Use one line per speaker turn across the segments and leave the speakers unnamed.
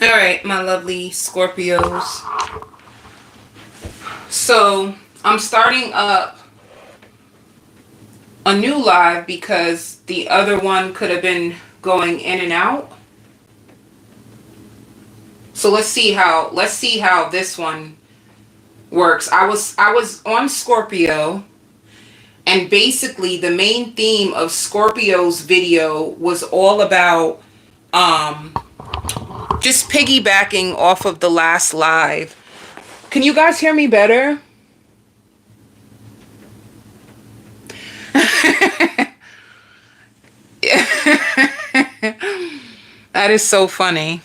All right, my lovely Scorpios. So I'm starting up a new live because the other one could have been going in and out. So let's see how this one works. I was on Scorpio, and basically the main theme of Scorpio's video was all about just piggybacking off of the last live. Can you guys hear me better? That is so funny.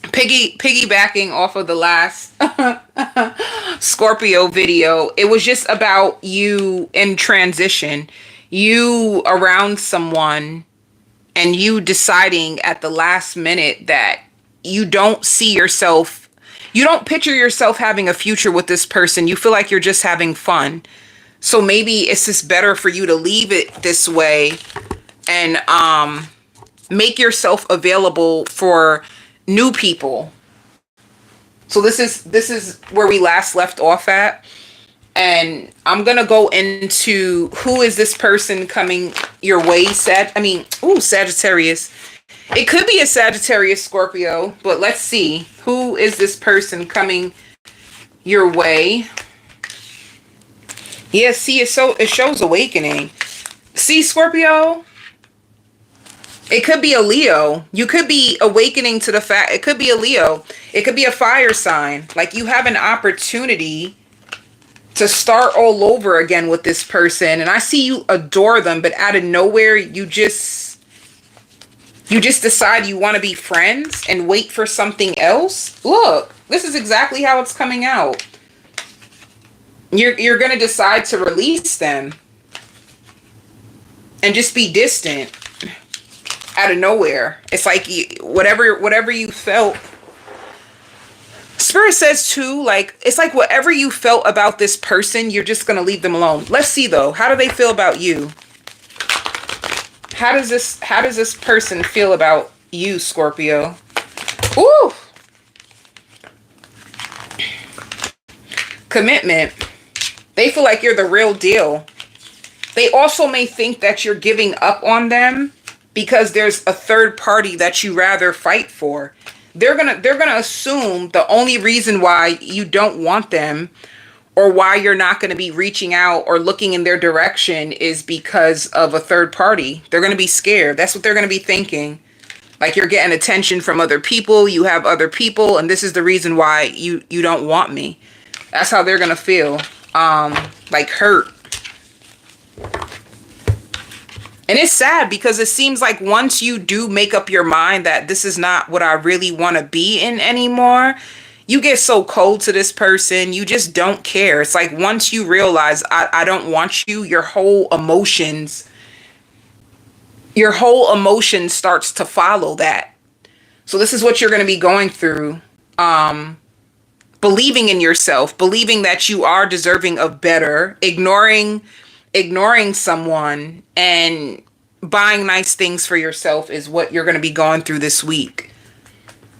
Piggybacking off of the last Scorpio video, it was just about you in transition, you around someone, and you deciding at the last minute that you don't see yourself, you don't picture yourself having a future with this person. You feel like you're just having fun. So maybe it's just better for you to leave it this way and make yourself available for new people. So this is where we last left off at. And I'm going to go into who is this person coming your way, Sagittarius. It could be a Sagittarius Scorpio, but let's see. Who is this person coming your way? Yeah, see, it shows awakening. See, Scorpio? It could be a Leo. You could be awakening to the fact, it could be a Leo. It could be a fire sign. Like you have an opportunity to start all over again with this person. And I see you adore them, but out of nowhere, you just decide you want to be friends and wait for something else. Look, this is exactly how it's coming out. You're going to decide to release them and just be distant out of nowhere. It's like whatever you felt. Spirit says too, like, it's like whatever you felt about this person, you're just going to leave them alone. Let's see though. How do they feel about you? How does this person feel about you, Scorpio? Ooh. Commitment. They feel like you're the real deal. They also may think that you're giving up on them because there's a third party that you rather fight for. They're gonna assume the only reason why you don't want them or why you're not going to be reaching out or looking in their direction is because of a third party. They're going to be scared. That's what they're going to be thinking. Like you're getting attention from other people. You have other people, and this is the reason why you don't want me. That's how they're going to feel. Like hurt. And it's sad because it seems like once you do make up your mind that this is not what I really want to be in anymore, you get so cold to this person. You just don't care. It's like once you realize I don't want you, your whole emotion starts to follow that. So this is what you're going to be going through. Believing in yourself, believing that you are deserving of better, ignoring someone, and buying nice things for yourself is what you're going to be going through this week.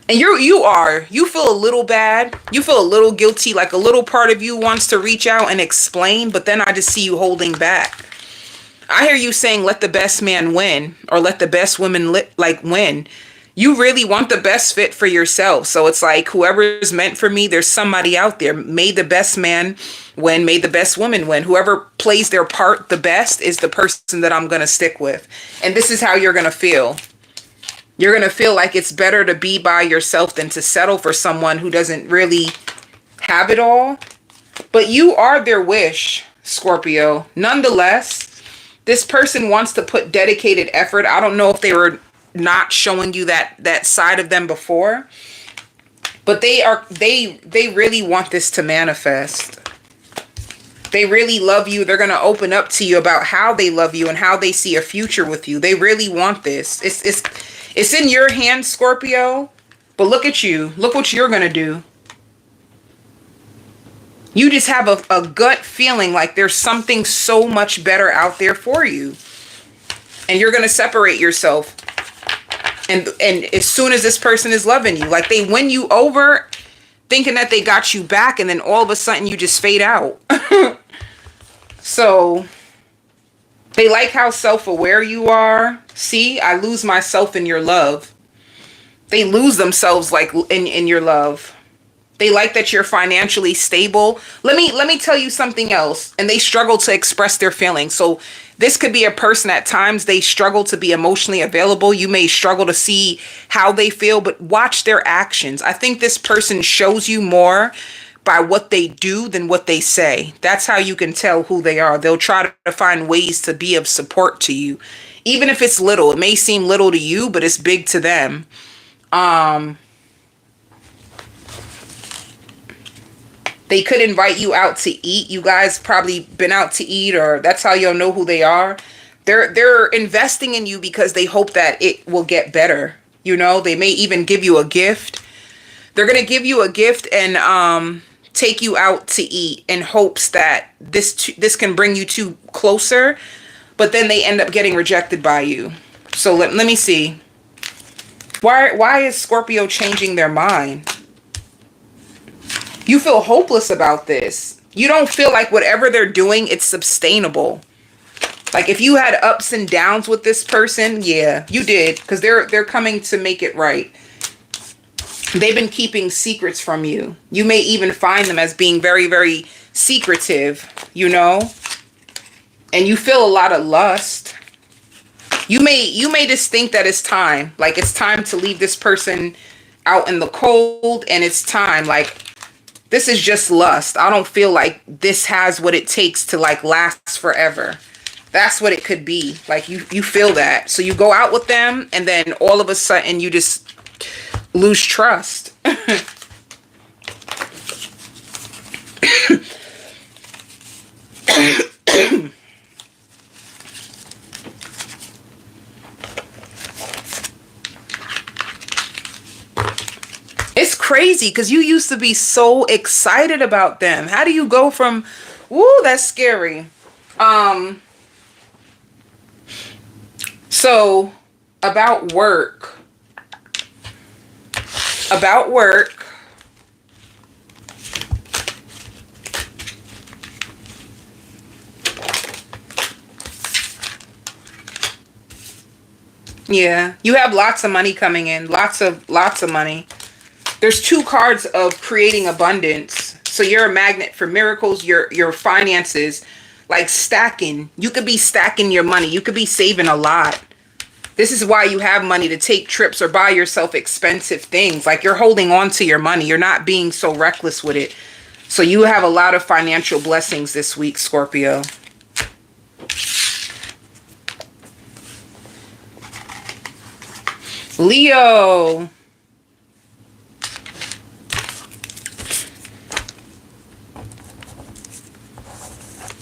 And you feel a little bad. You feel a little guilty, like a little part of you wants to reach out and explain, but then I just see you holding back. I hear you saying, let the best man win, or let the best woman win. You really want the best fit for yourself. So it's like, whoever is meant for me, there's somebody out there. May the best man win, may the best woman win. Whoever plays their part the best is the person that I'm going to stick with. And this is how you're going to feel. You're going to feel like it's better to be by yourself than to settle for someone who doesn't really have it all. But you are their wish, Scorpio. Nonetheless, this person wants to put dedicated effort. I don't know if they were not showing you that side of them before, but they really want this to manifest. They really love you. They're going to open up to you about how they love you and how they see a future with you. They really want this. It's in your hands, Scorpio, but look at you. Look what you're going to do. You just have a gut feeling like there's something so much better out there for you. And you're going to separate yourself And as soon as this person is loving you, like they win you over thinking that they got you back, and then all of a sudden you just fade out. So they like how self-aware you are. See, I lose myself in your love. They lose themselves like in your love. They like that you're financially stable. Let me tell you something else. And they struggle to express their feelings. So this could be a person at times they struggle to be emotionally available. You may struggle to see how they feel, but watch their actions. I think this person shows you more by what they do than what they say. That's how you can tell who they are. They'll try to find ways to be of support to you. Even if it's little, it may seem little to you, but it's big to them. They could invite you out to eat. You guys probably been out to eat, or that's how you'll know who they are. They're investing in you because they hope that it will get better. You know, they may even give you a gift. They're going to give you a gift and take you out to eat in hopes that this can bring you two closer, but then they end up getting rejected by you. So let me see. Why is Scorpio changing their mind? You feel hopeless about this. You don't feel like whatever they're doing, it's sustainable. Like if you had ups and downs with this person, yeah, you did, because they're coming to make it right. They've been keeping secrets from you. You may even find them as being very, very secretive, you know? And you feel a lot of lust. You may just think that it's time. Like it's time to leave this person out in the cold, and it's time. Like this is just lust. I don't feel like this has what it takes to like last forever. That's what it could be. Like you feel that. So you go out with them and then all of a sudden you just lose trust. It's crazy because you used to be so excited about them. How do you go from, woo, that's scary. So about work. About work. Yeah, you have lots of money coming in. Lots of money. There's two cards of creating abundance. So you're a magnet for miracles, your finances, like stacking. You could be stacking your money. You could be saving a lot. This is why you have money to take trips or buy yourself expensive things. Like you're holding on to your money. You're not being so reckless with it. So you have a lot of financial blessings this week, Scorpio. Leo.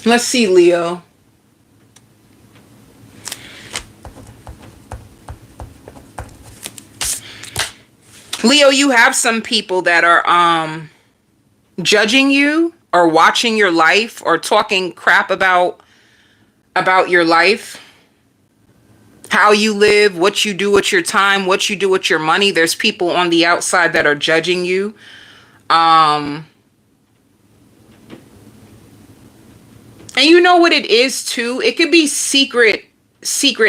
Let's see, Leo. Leo, you have some people that are judging you or watching your life or talking crap about your life. How you live, what you do with your time, what you do with your money. There's people on the outside that are judging you. And you know what it is too? It could be secret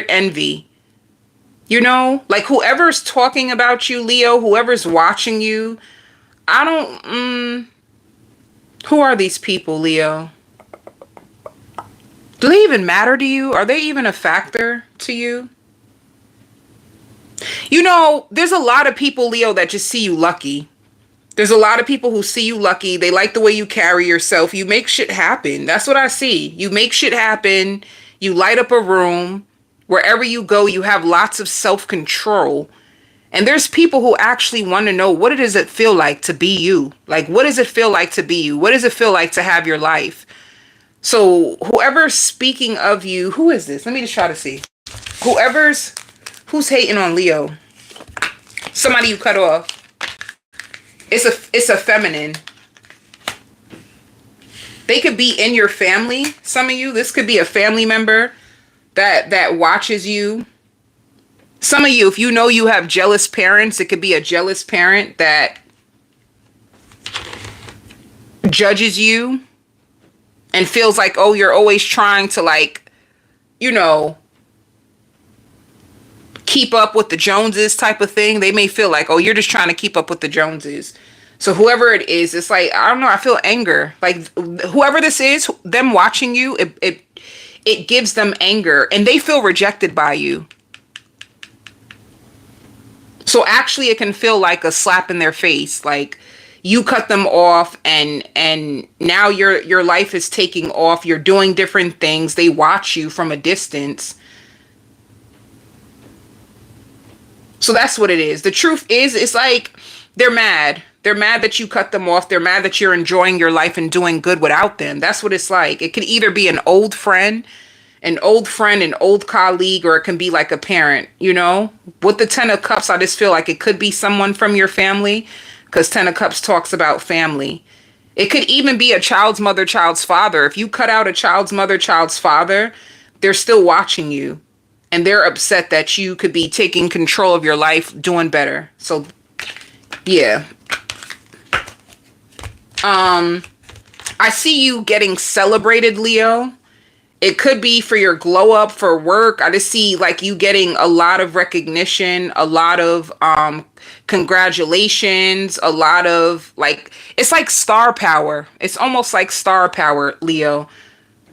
envy. You know, like whoever's talking about you, Leo, whoever's watching you, who are these people, Leo? Do they even matter to you? Are they even a factor to you? You know, there's a lot of people, Leo, that just see you lucky. There's a lot of people who see you lucky. They like the way you carry yourself. You make shit happen. That's what I see. You make shit happen. You light up a room. Wherever you go, you have lots of self-control. And there's people who actually want to know, what does it feel like to be you? Like, what does it feel like to be you? What does it feel like to have your life? So whoever's speaking of you, who is this? Let me just try to see. Who's hating on Leo? Somebody you cut off. It's a feminine. They could be in your family. Some of you, this could be a family member that watches you. Some of you, if you know you have jealous parents, it could be a jealous parent that judges you and feels like, oh, you're always trying to, like, you know, keep up with the Joneses type of thing. They may feel like, oh, you're just trying to keep up with the Joneses. So whoever it is, it's like, I don't know, I feel anger. Like, whoever this is, them watching you, it gives them anger, and they feel rejected by you. So actually it can feel like a slap in their face. Like, you cut them off, and now your life is taking off. You're doing different things. They watch you from a distance. So that's what it is. The truth is, it's like they're mad. They're mad that you cut them off. They're mad that you're enjoying your life and doing good without them. That's what it's like. It could either be an old friend, an old colleague, or it can be like a parent, you know? With the Ten of Cups, I just feel like it could be someone from your family, because Ten of Cups talks about family. It could even be a child's mother, child's father. If you cut out a child's mother, child's father, they're still watching you. And they're upset that you could be taking control of your life, doing better. So, yeah. I see you getting celebrated, Leo. It could be for your glow up for work. I just see like you getting a lot of recognition, a lot of congratulations, a lot of like, it's like star power. It's almost like star power, Leo,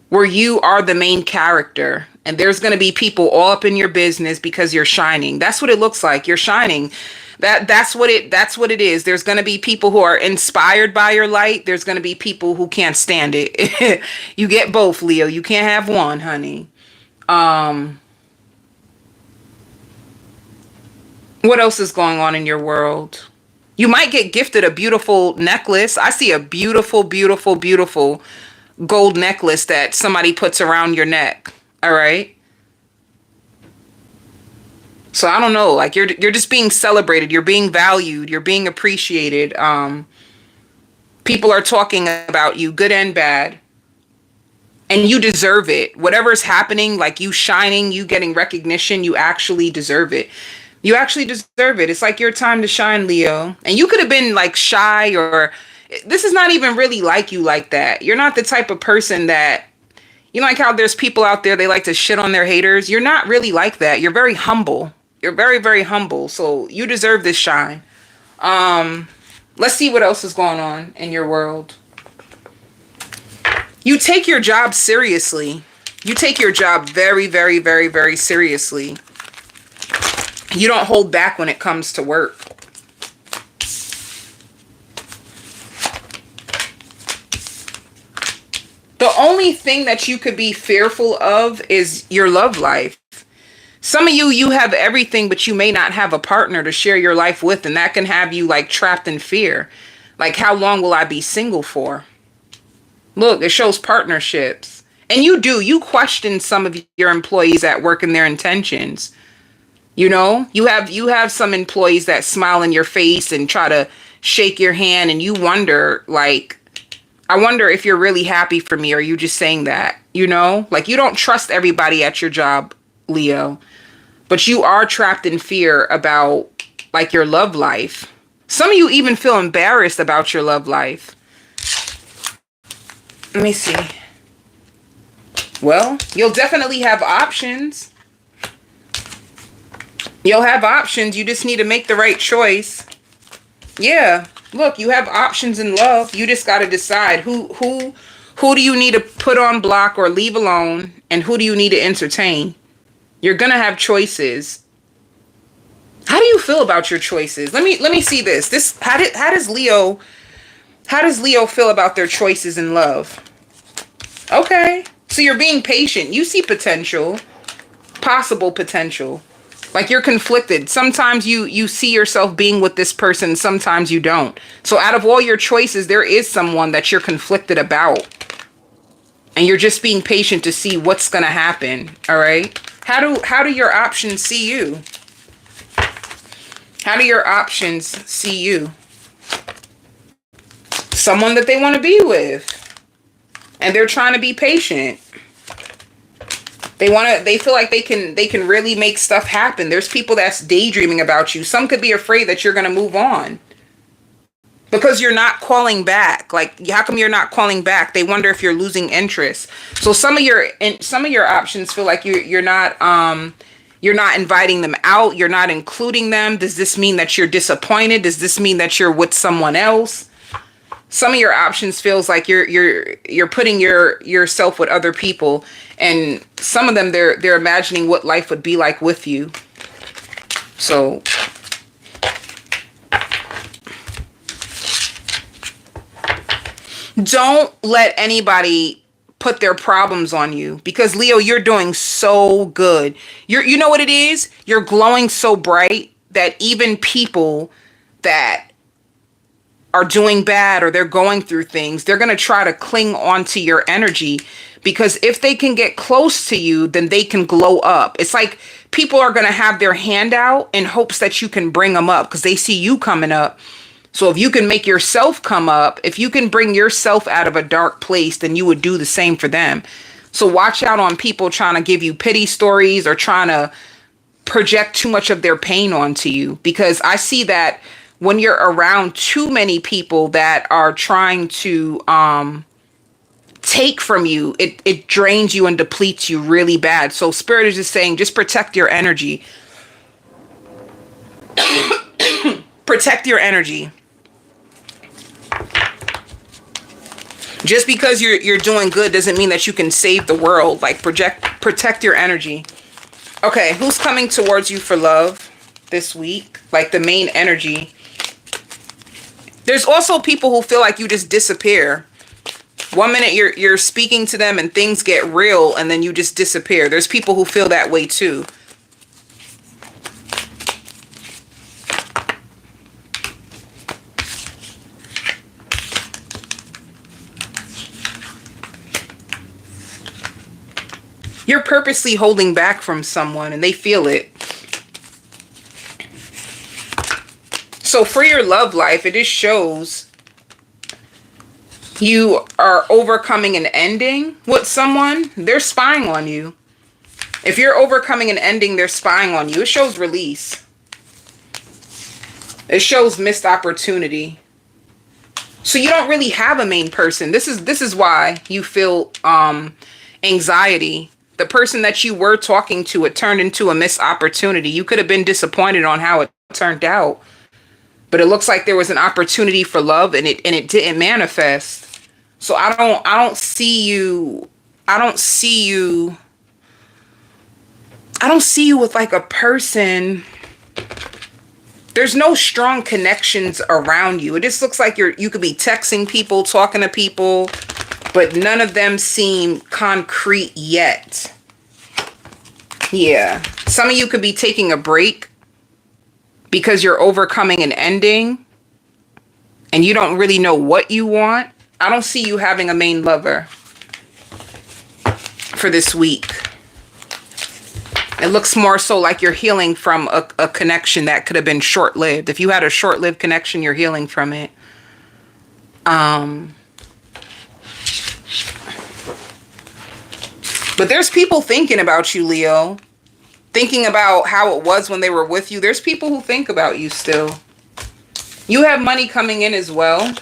where you are the main character. And there's going to be people all up in your business because you're shining. That's what it looks like. You're shining. That's what it is. There's going to be people who are inspired by your light. There's going to be people who can't stand it. You get both, Leo. You can't have one, honey. What else is going on in your world? You might get gifted a beautiful necklace. I see a beautiful, beautiful, beautiful gold necklace that somebody puts around your neck. All right. So I don't know, like you're just being celebrated, you're being valued, you're being appreciated. People are talking about you, good and bad. And you deserve it. Whatever's happening, like you shining, you getting recognition, you actually deserve it. You actually deserve it. It's like your time to shine, Leo. And you could have been like shy, or this is not even really like you like that. You're not the type of person that, you know, like how there's people out there, they like to shit on their haters. You're not really like that. You're very humble. You're very, very humble. So you deserve this shine. Let's see what else is going on in your world. You take your job seriously. You take your job very, very, very, very seriously. You don't hold back when it comes to work. The only thing that you could be fearful of is your love life. Some of you have everything, but you may not have a partner to share your life with, and that can have you like trapped in fear. Like, how long will I be single for? Look, it shows partnerships. And you question some of your employees at work and their intentions. You know, you have some employees that smile in your face and try to shake your hand, and you wonder, like, I wonder if you're really happy for me, or are you just saying that, you know? Like, you don't trust everybody at your job, Leo. But you are trapped in fear about, like, your love life. Some of you even feel embarrassed about your love life. Let me see. Well, you'll definitely have options. You'll have options. You just need to make the right choice. Yeah. Look, you have options in love. You just got to decide who do you need to put on block or leave alone, and who do you need to entertain. You're going to have choices. How do you feel about your choices? Let me see this. How does Leo feel about their choices in love? Okay. So you're being patient. You see potential, possible potential. Like, you're conflicted. Sometimes you see yourself being with this person, sometimes you don't. So out of all your choices, there is someone that you're conflicted about. And you're just being patient to see what's going to happen, all right? How do your options see you? How do your options see you? Someone that they want to be with. And they're trying to be patient. They feel like they can really make stuff happen. There's people that's daydreaming about you. Some could be afraid that you're going to move on because you're not calling back. Like, how come you're not calling back? They wonder if you're losing interest. So some of your options feel like you're not inviting them out. You're not including them. Does this mean that you're disappointed? Does this mean that you're with someone else? Some of your options feels like you're putting yourself with other people, and some of them they're imagining what life would be like with you. So don't let anybody put their problems on you, because Leo, you're doing so good. You know what it is? You're glowing so bright that even people that are doing bad or they're going through things, they're going to try to cling on to your energy, because if they can get close to you, then they can glow up. It's like people are going to have their hand out in hopes that you can bring them up because they see you coming up. So if you can make yourself come up, if you can bring yourself out of a dark place, then you would do the same for them. So watch out on people trying to give you pity stories or trying to project too much of their pain onto you, because I see that when you're around too many people that are trying to take from you, it drains you and depletes you really bad. So Spirit is just saying, just protect your energy. Protect your energy. Just because you're doing good doesn't mean that you can save the world. Like, protect your energy. Okay, who's coming towards you for love this week? Like the main energy. There's also people who feel like you just disappear. One minute you're speaking to them and things get real and then you just disappear. There's people who feel that way too. You're purposely holding back from someone and they feel it. So for your love life, it just shows you are overcoming an ending with someone. They're spying on you. If you're overcoming an ending, they're spying on you. It shows release. It shows missed opportunity. So you don't really have a main person. This is why you feel anxiety. The person that you were talking to, it turned into a missed opportunity. You could have been disappointed on how it turned out. But it looks like there was an opportunity for love and it didn't manifest. So I don't see you with like a person. There's no strong connections around you. It just looks like you could be texting people, talking to people, but none of them seem concrete yet. Yeah. Some of you could be taking a break because you're overcoming an ending and you don't really know what you want. I don't see you having a main lover for this week. It looks more so like you're healing from a connection that could have been short-lived. If you had a short-lived connection, you're healing from it. But there's people thinking about you, Leo. Thinking about how it was when they were with you. There's people who think about you still. You have money coming in as well.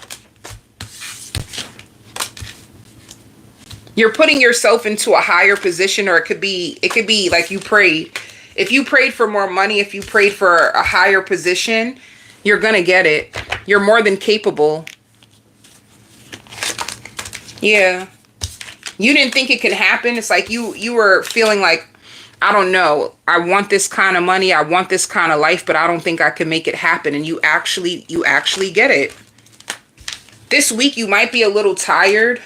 You're putting yourself into a higher position, or it could be like you prayed. If you prayed for more money, if you prayed for a higher position, you're going to get it. You're more than capable. Yeah. You didn't think it could happen. It's like you were feeling like, I don't know, I want this kind of money, I want this kind of life, but I don't think I can make it happen. And you actually get it. This week you might be a little tired.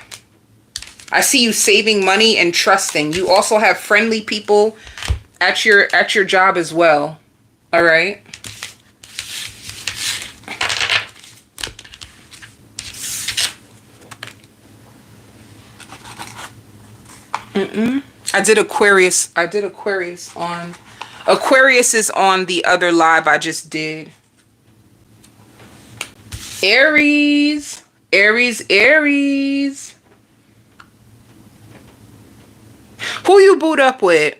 I see you saving money and trusting. You also have friendly people at your job as well. All right. I did Aquarius on. Aquarius is on the other live I just did. Aries. Who you boot up with?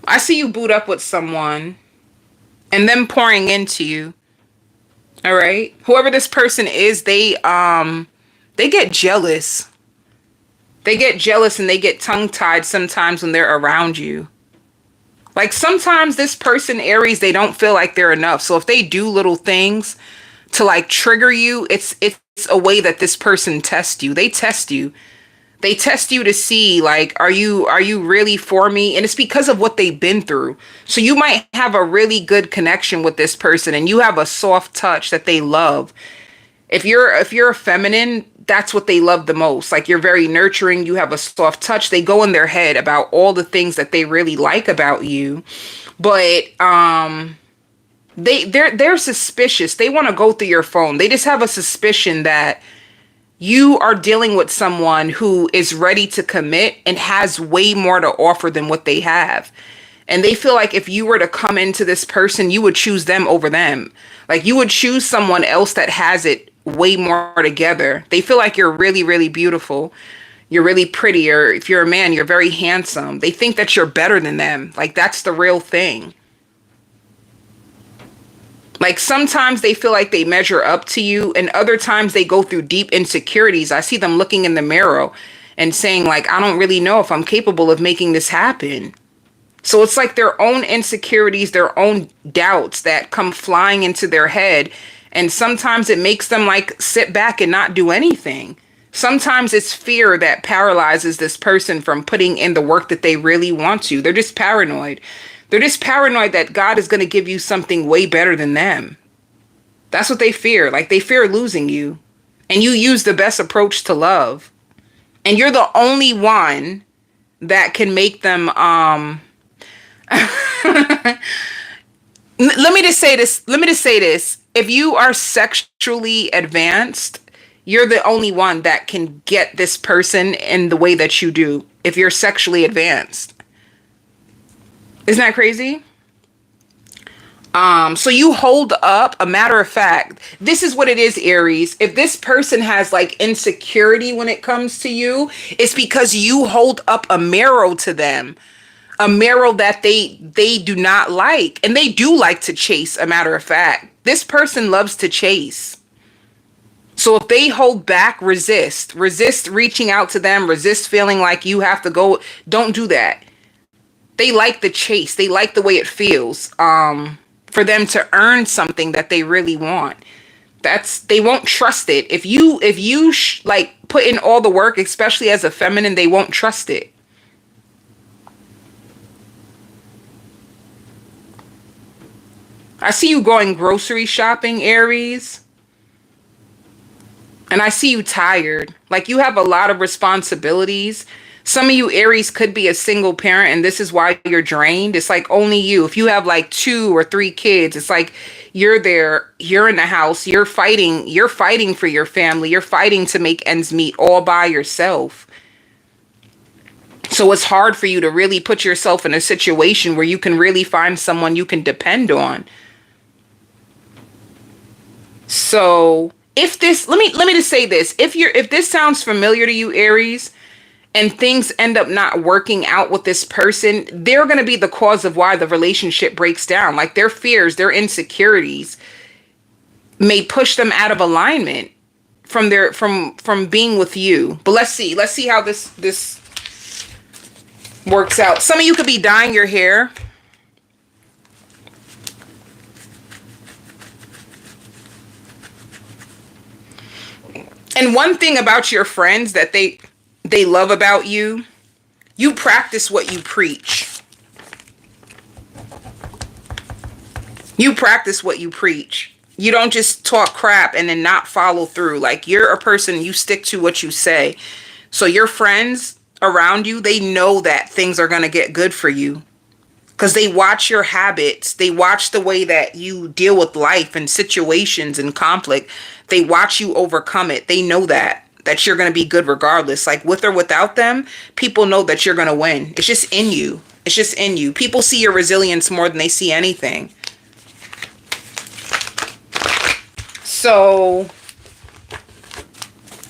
I see you boot up with someone and them pouring into you. All right. Whoever this person is, they get jealous. They get jealous and they get tongue-tied sometimes when they're around you. Like sometimes this person, Aries, they don't feel like they're enough. So if they do little things to like trigger you, it's a way that this person tests you. They test you. They test you to see, like, are you really for me? And it's because of what they've been through. So you might have a really good connection with this person and you have a soft touch that they love. If you're a feminine, that's what they love the most. Like you're very nurturing, you have a soft touch. They go in their head about all the things that they really like about you. But they're suspicious. They want to go through your phone. They just have a suspicion that you are dealing with someone who is ready to commit and has way more to offer than what they have. And they feel like if you were to come into this person, you would choose them over them. Like you would choose someone else that has it way more together. They feel like you're really, really beautiful. You're really pretty. Or if you're a man, you're very handsome. They think that you're better than them. Like that's the real thing. Like sometimes they feel like they measure up to you and other times they go through deep insecurities. I see them looking in the mirror and saying like, I don't really know if I'm capable of making this happen. So it's like their own insecurities, their own doubts that come flying into their head. And sometimes it makes them like sit back and not do anything. Sometimes it's fear that paralyzes this person from putting in the work that they really want to. They're just paranoid. They're just paranoid that God is going to give you something way better than them. That's what they fear. Like they fear losing you. And you use the best approach to love. And you're the only one that can make them let me just say this. If you are sexually advanced, you're the only one that can get this person in the way that you do. If you're sexually advanced. Isn't that crazy? So you hold up. A matter of fact, this is what it is, Aries. If this person has like insecurity when it comes to you, it's because you hold up a mirror to them. A mirror that they do not like. And they do like to chase, a matter of fact. This person loves to chase. So if they hold back, resist reaching out to them, resist feeling like you have to go. Don't do that. They like the chase. They like the way it feels for them to earn something that they really want. They won't trust it. If you like put in all the work, especially as a feminine, they won't trust it. I see you going grocery shopping, Aries. And I see you tired. Like you have a lot of responsibilities. Some of you Aries could be a single parent and this is why you're drained. It's like only you. If you have like 2 or 3 kids, it's like you're there, you're in the house, you're fighting for your family. You're fighting to make ends meet all by yourself. So it's hard for you to really put yourself in a situation where you can really find someone you can depend on. So if this, let me just say this. If this sounds familiar to you, Aries, and things end up not working out with this person, they're going to be the cause of why the relationship breaks down. Like their fears, their insecurities may push them out of alignment from being with you. But let's see how this works out. Some of you could be dyeing your hair. And one thing about your friends that they love about you, you practice what you preach. You practice what you preach. You don't just talk crap and then not follow through. Like you're a person, you stick to what you say. So your friends around you, they know that things are going to get good for you. Because they watch your habits. They watch the way that you deal with life and situations and conflict. They watch you overcome it. They know that you're going to be good regardless. Like with or without them, people know that you're going to win. It's just in you. It's just in you. People see your resilience more than they see anything. So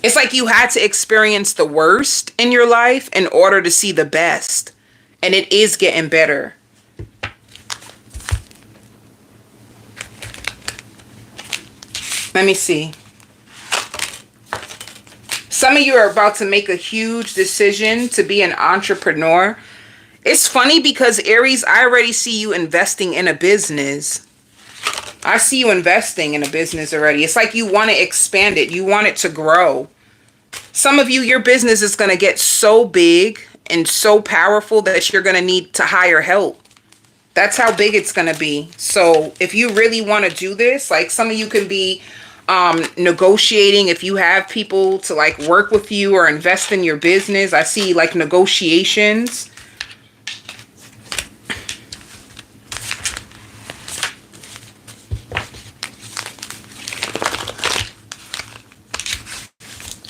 It's like you had to experience the worst in your life in order to see the best. And it is getting better. Let me see. Some of you are about to make a huge decision to be an entrepreneur. It's funny because Aries, I already see you investing in a business. I see you investing in a business already. It's like you want to expand it. You want it to grow. Some of you, your business is going to get so big and so powerful that you're going to need to hire help. That's how big it's going to be. So if you really want to do this, like some of you can be negotiating. If you have people to like work with you or invest in your business, I see like negotiations.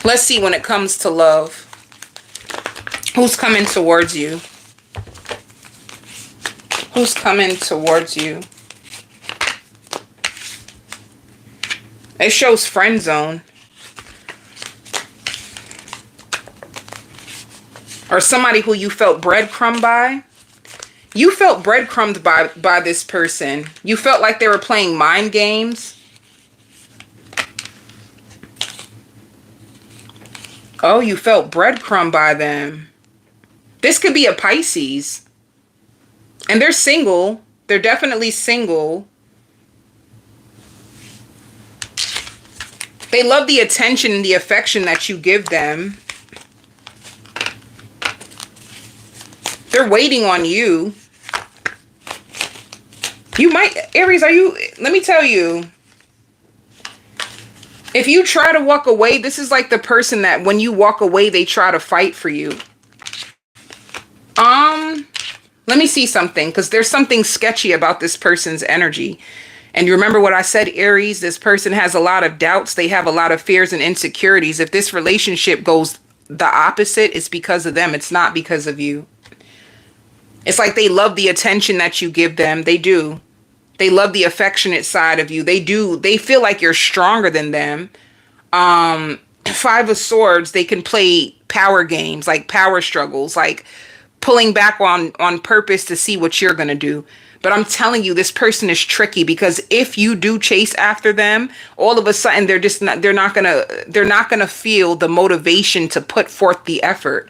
Let's see when it comes to love. Who's coming towards you? Who's coming towards you? It shows friend zone. Or somebody who you felt breadcrumbed by. You felt breadcrumbed by this person. You felt like they were playing mind games. Oh, you felt breadcrumbed by them. This could be a Pisces. And they're single. They're definitely single. They love the attention and the affection that you give them. They're waiting on you. You might, Aries, let me tell you. If you try to walk away, this is like the person that when you walk away, they try to fight for you. Let me see something, because there's something sketchy about this person's energy. And you remember what I said, Aries, this person has a lot of doubts. They have a lot of fears and insecurities. If this relationship goes the opposite, it's because of them. It's not because of you. It's like they love the attention that you give them. They do. They love the affectionate side of you. They do. They feel like you're stronger than them. Five of Swords, they can play power games, like power struggles, like pulling back on purpose to see what you're going to do. But I'm telling you, this person is tricky, because if you do chase after them, all of a sudden they're not going to feel the motivation to put forth the effort.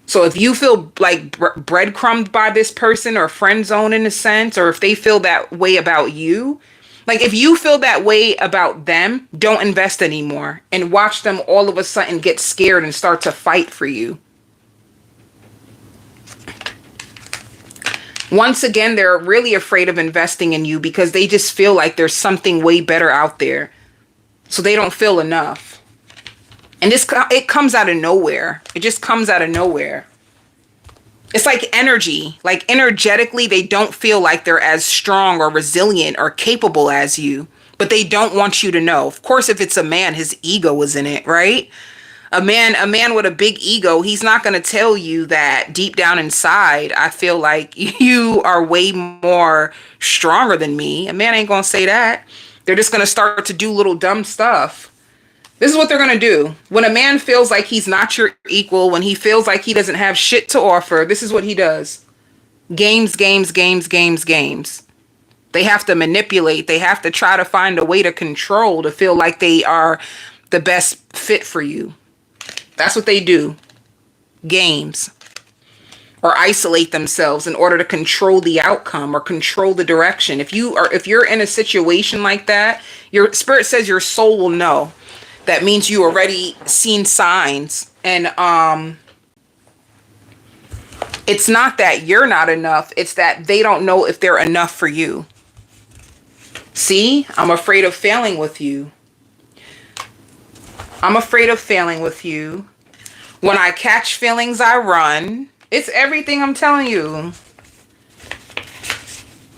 So if you feel like breadcrumbed by this person, or friend zone in a sense, or if they feel that way about you, like if you feel that way about them, don't invest anymore and watch them all of a sudden get scared and start to fight for you. Once again, they're really afraid of investing in you because they just feel like there's something way better out there. So they don't feel enough. And it comes out of nowhere. It just comes out of nowhere. It's like energy. Like energetically, they don't feel like they're as strong or resilient or capable as you. But they don't want you to know. Of course, if it's a man, his ego is in it, right? A man with a big ego, he's not going to tell you that deep down inside, I feel like you are way more stronger than me. A man ain't going to say that. They're just going to start to do little dumb stuff. This is what they're going to do. When a man feels like he's not your equal, when he feels like he doesn't have shit to offer, this is what he does. Games, games, games, games, games. They have to manipulate. They have to try to find a way to control, to feel like they are the best fit for you. That's what they do. Games. Or isolate themselves in order to control the outcome or control the direction. If you're in a situation like that, your spirit says your soul will know. That means you already seen signs. And it's not that you're not enough. It's that they don't know if they're enough for you. See, I'm afraid of failing with you. I'm afraid of failing with you. When I catch feelings, I run. It's everything I'm telling you.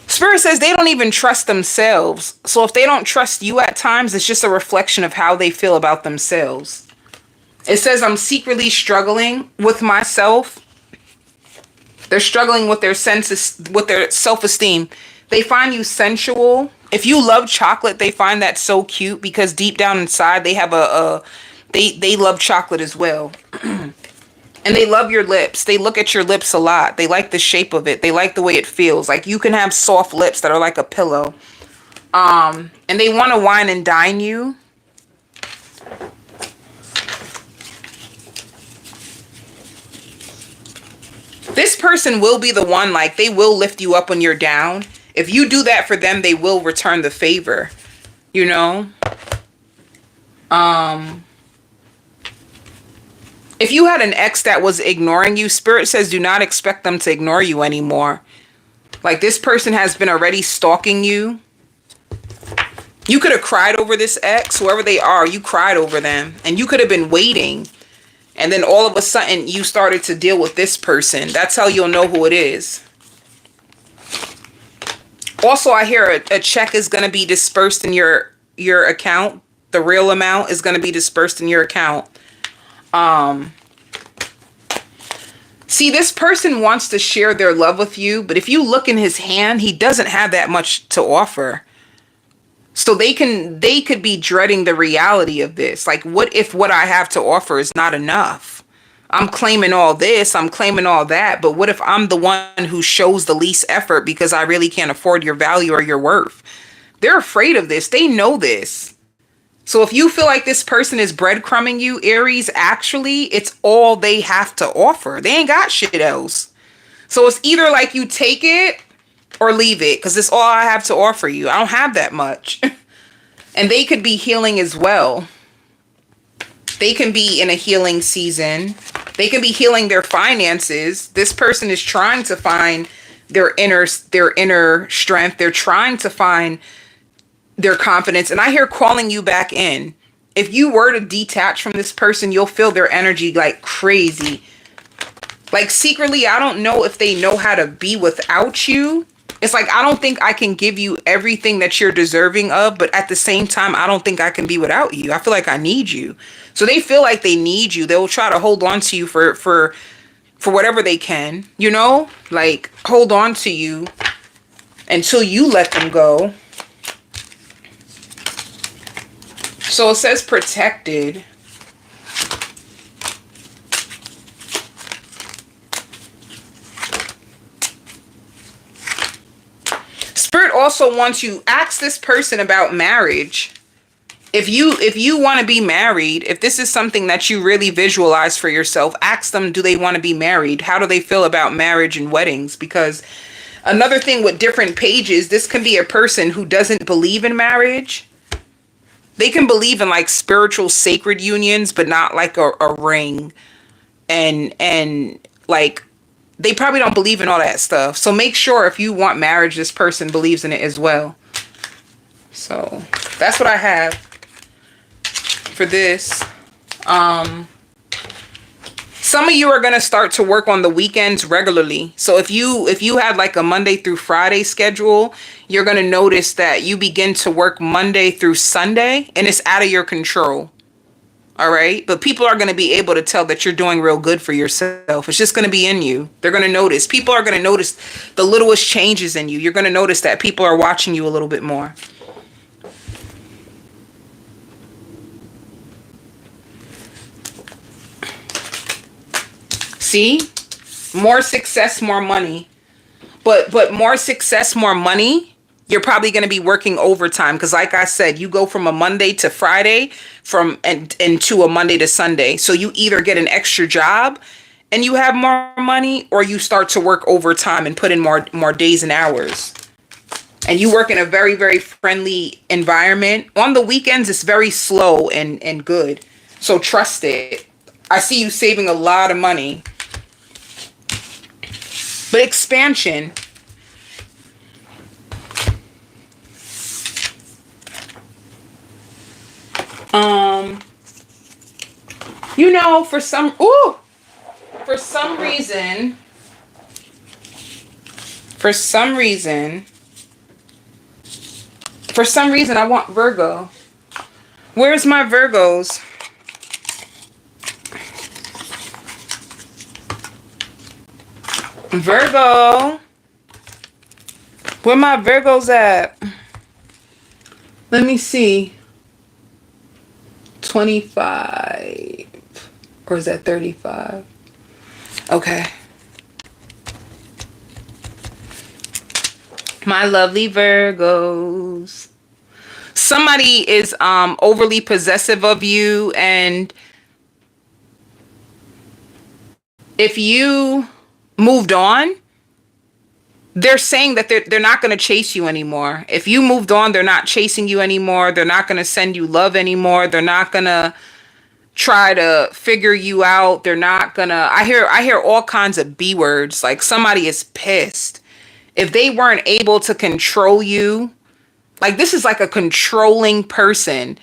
Spirit says they don't even trust themselves. So if they don't trust you at times, it's just a reflection of how they feel about themselves. It says I'm secretly struggling with myself. They're struggling with their senses, with their self-esteem. They find you sensual. If you love chocolate, they find that so cute because deep down inside they have They love chocolate as well. And they love your lips. They look at your lips a lot. They like the shape of it. They like the way it feels. Like you can have soft lips that are like a pillow. And they want to wine and dine you. This person will be the one, like, they will lift you up when you're down. If you do that for them, they will return the favor, you know? If you had an ex that was ignoring you, Spirit says do not expect them to ignore you anymore. Like, this person has been already stalking you. You could have cried over this ex, whoever they are, you cried over them. And you could have been waiting. And then all of a sudden, you started to deal with this person. That's how you'll know who it is. Also, I hear a check is going to be dispersed in your account. The real amount is going to be dispersed in your account. See, this person wants to share their love with you. But if you look in his hand, he doesn't have that much to offer. So they could be dreading the reality of this. Like, what if what I have to offer is not enough? I'm claiming all this, I'm claiming all that, but what if I'm the one who shows the least effort because I really can't afford your value or your worth? They're afraid of this. They know this. So if you feel like this person is breadcrumbing you, Aries, actually, it's all they have to offer. They ain't got shit else. So it's either like you take it or leave it, because it's all I have to offer you. I don't have that much. And they could be healing as well. They can be in a healing season. They can be healing their finances. This person is trying to find their inner strength. They're trying to find their confidence. And I hear calling you back in. If you were to detach from this person, you'll feel their energy like crazy. Like, secretly, I don't know if they know how to be without you. It's like, I don't think I can give you everything that you're deserving of, but at the same time, I don't think I can be without you. I feel like I need you. So they feel like they need you. They'll try to hold on to you for whatever they can, you know? Like, hold on to you until you let them go. So it says protected. Spirit also wants you, ask this person about marriage. If you want to be married, if this is something that you really visualize for yourself, ask them, do they want to be married? How do they feel about marriage and weddings? Because another thing with different pages, this can be a person who doesn't believe in marriage. They can believe in like spiritual sacred unions, but not like a ring. And like, they probably don't believe in all that stuff. So make sure if you want marriage, this person believes in it as well. So that's what I have for this. Some of you are going to start to work on the weekends regularly. So if you had like a Monday through Friday schedule, you're going to notice that you begin to work Monday through Sunday, and it's out of your control. All right. But people are going to be able to tell that you're doing real good for yourself. It's just going to be in you. They're going to notice. People are going to notice the littlest changes in you. You're going to notice that people are watching you a little bit more. See? More success, more money. But more success, more money. You're probably going to be working overtime because, like I said, you go from a Monday to Friday and to a Monday to Sunday. So you either get an extra job and you have more money, or you start to work overtime and put in more days and hours. And you work in a very, very friendly environment. On the weekends, it's very slow and good. So trust it. I see you saving a lot of money. But expansion. You know, for some reason, I want Virgo. Where's my Virgos? Virgo. Where my Virgos at? Let me see. 25. Or is that 35? Okay. My lovely Virgos. Somebody is overly possessive of you, and if you moved on, they're saying that they're not going to chase you anymore. If you moved on, they're not chasing you anymore. They're not going to send you love anymore. They're not going to try to figure you out. They're not going to I hear all kinds of B words, like somebody is pissed. If they weren't able to control you, like this is like a controlling person.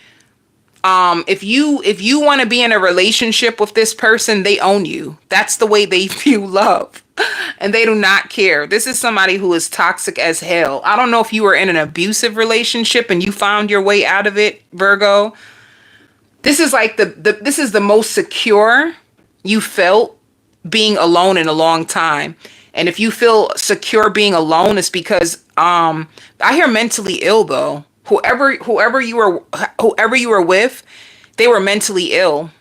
If you want to be in a relationship with this person, they own you. That's the way they view love. And they do not care. This is somebody who is toxic as hell. I don't know if you were in an abusive relationship and you found your way out of it, Virgo. This is like this is the most secure you felt being alone in a long time. And if you feel secure being alone, it's because I hear mentally ill though. Whoever you were with, they were mentally ill.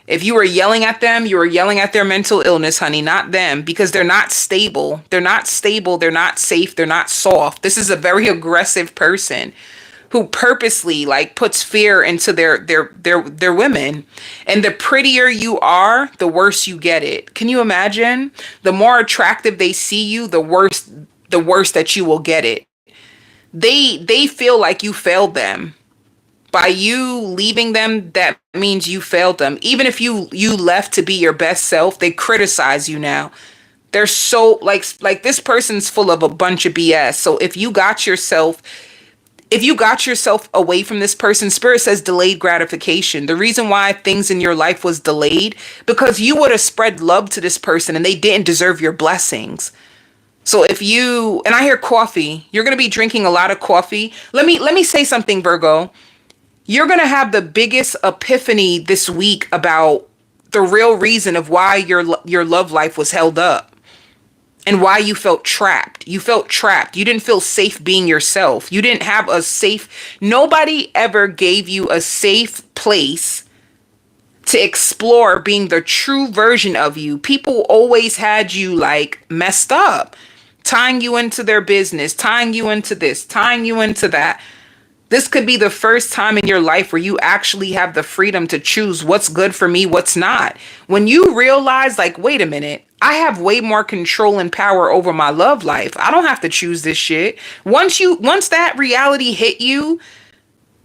If you were yelling at them, you were yelling at their mental illness, honey, not them, because they're not stable. They're not stable. They're not safe. They're not soft. This is a very aggressive person who purposely like puts fear into their women. And the prettier you are, the worse you get it. Can you imagine? The more attractive they see you, the worse that you will get it. They feel like you failed them. By you leaving them, that means you failed them. Even if you left to be your best self, they criticize you now. They're so like this person's full of a bunch of BS. So if you got yourself away from this person, Spirit says delayed gratification. The reason why things in your life was delayed, because you would have spread love to this person and they didn't deserve your blessings. So if you, and I hear coffee, you're going to be drinking a lot of coffee. Let me say something, Virgo. You're going to have the biggest epiphany this week about the real reason of why your love life was held up and why you felt trapped. You felt trapped. You didn't feel safe being yourself. You didn't have a safe, nobody ever gave you a safe place to explore being the true version of you. People always had you like messed up, tying you into their business, tying you into this, tying you into that. This could be the first time in your life where you actually have the freedom to choose what's good for me, what's not. When you realize, like, wait a minute, I have way more control and power over my love life. I don't have to choose this shit. Once that reality hit you,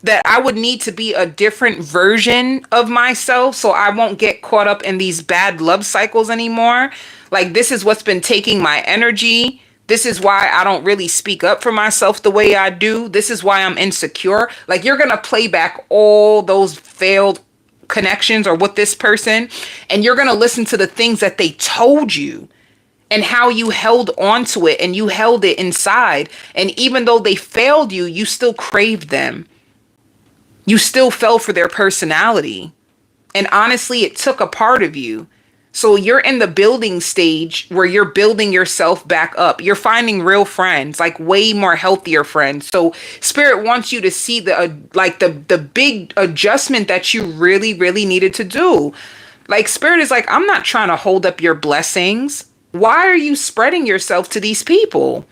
that I would need to be a different version of myself so I won't get caught up in these bad love cycles anymore. Like, this is what's been taking my energy. This is why I don't really speak up for myself the way I do. This is why I'm insecure. Like, you're going to play back all those failed connections or with this person, and you're going to listen to the things that they told you and how you held on to it and you held it inside. And even though they failed you, you still craved them. You still fell for their personality. And honestly, it took a part of you. So you're in the building stage where you're building yourself back up. You're finding real friends, like way more healthier friends. So Spirit wants you to see the big adjustment that you really, really needed to do. Like, Spirit is like, I'm not trying to hold up your blessings. Why are you spreading yourself to these people?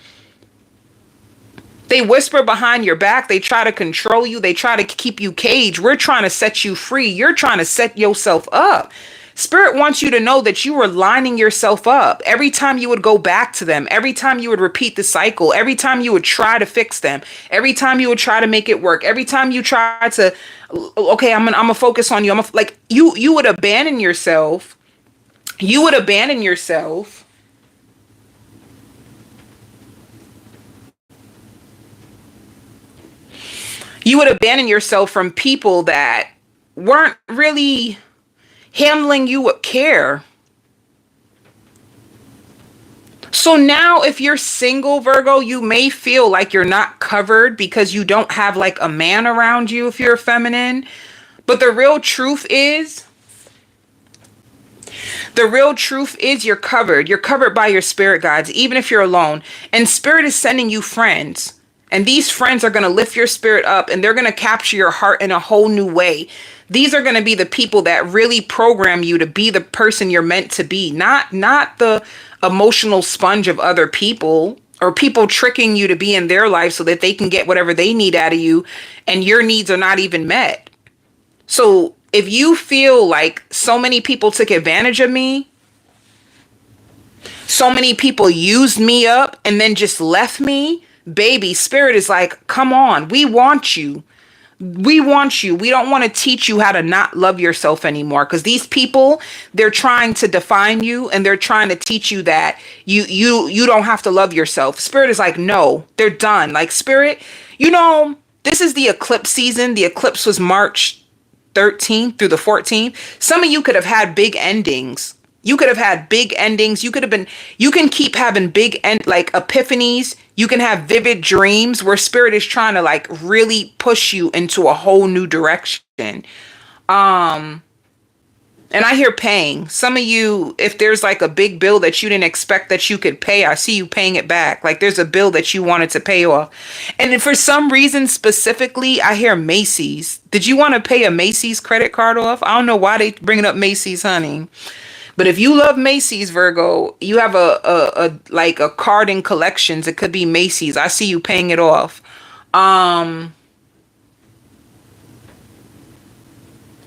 They whisper behind your back. They try to control you. They try to keep you caged. We're trying to set you free. You're trying to set yourself up. Spirit wants you to know that you were lining yourself up. Every time you would go back to them, every time you would repeat the cycle, every time you would try to fix them, every time you would try to make it work, every time you try to, okay, I'm gonna focus on you. You would abandon yourself. You would abandon yourself. You would abandon yourself from people that weren't really handling you with care. So now if you're single, Virgo, you may feel like you're not covered because you don't have like a man around you if you're feminine. But the real truth is you're covered. You're covered by your spirit guides, even if you're alone. And Spirit is sending you friends. And these friends are going to lift your spirit up, and they're going to capture your heart in a whole new way. These are going to be the people that really program you to be the person you're meant to be, not the emotional sponge of other people, or people tricking you to be in their life so that they can get whatever they need out of you, and your needs are not even met. So if you feel like so many people took advantage of me, so many people used me up and then just left me, baby, spirit is like, come on, we want you. We want you. We don't want to teach you how to not love yourself anymore, because these people, they're trying to define you, and they're trying to teach you that you don't have to love yourself. Spirit is like, no, they're done. Like, spirit, this is the eclipse season. The eclipse was March 13th through the 14th. Some of you could have had big endings. You could have had big endings. You can keep having big like epiphanies. You can have vivid dreams where spirit is trying to like really push you into a whole new direction. And I hear paying. Some of you, if there's like a big bill that you didn't expect that you could pay, I see you paying it back. Like there's a bill that you wanted to pay off. And if for some reason specifically, I hear Macy's. Did you want to pay a Macy's credit card off? I don't know why they bringing up Macy's, honey. But if you love Macy's, Virgo, you have a card in collections. It could be Macy's. I see you paying it off.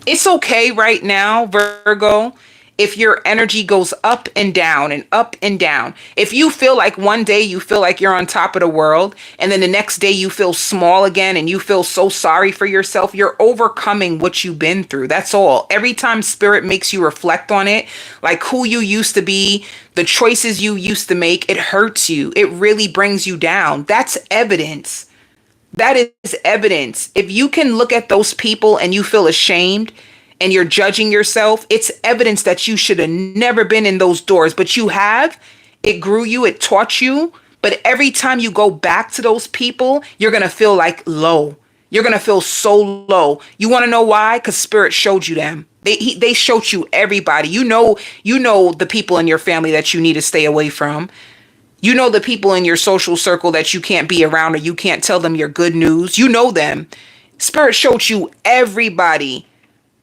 It's okay right now, Virgo, if your energy goes up and down and up and down. If you feel like one day you feel like you're on top of the world, and then the next day you feel small again and you feel so sorry for yourself, you're overcoming what you've been through. That's all. Every time spirit makes you reflect on it, like who you used to be, the choices you used to make, it hurts you. It really brings you down. That's evidence. That is evidence. If you can look at those people and you feel ashamed and you're judging yourself, it's evidence that you should have never been in those doors, but you have. It grew you, it taught you. But every time you go back to those people, you're going to feel like low. You're going to feel so low. You want to know why? Because spirit showed you them. They showed you everybody. You know the people in your family that you need to stay away from. You know the people in your social circle that you can't be around, or you can't tell them your good news. You know them. Spirit showed you everybody.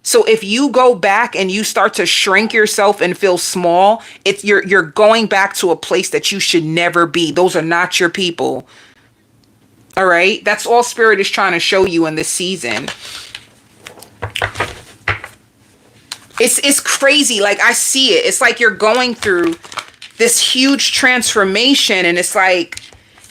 So if you go back and you start to shrink yourself and feel small, you're going back to a place that you should never be. Those are not your people. All right? That's all spirit is trying to show you in this season. It's crazy. Like I see it. It's like you're going through this huge transformation, and it's like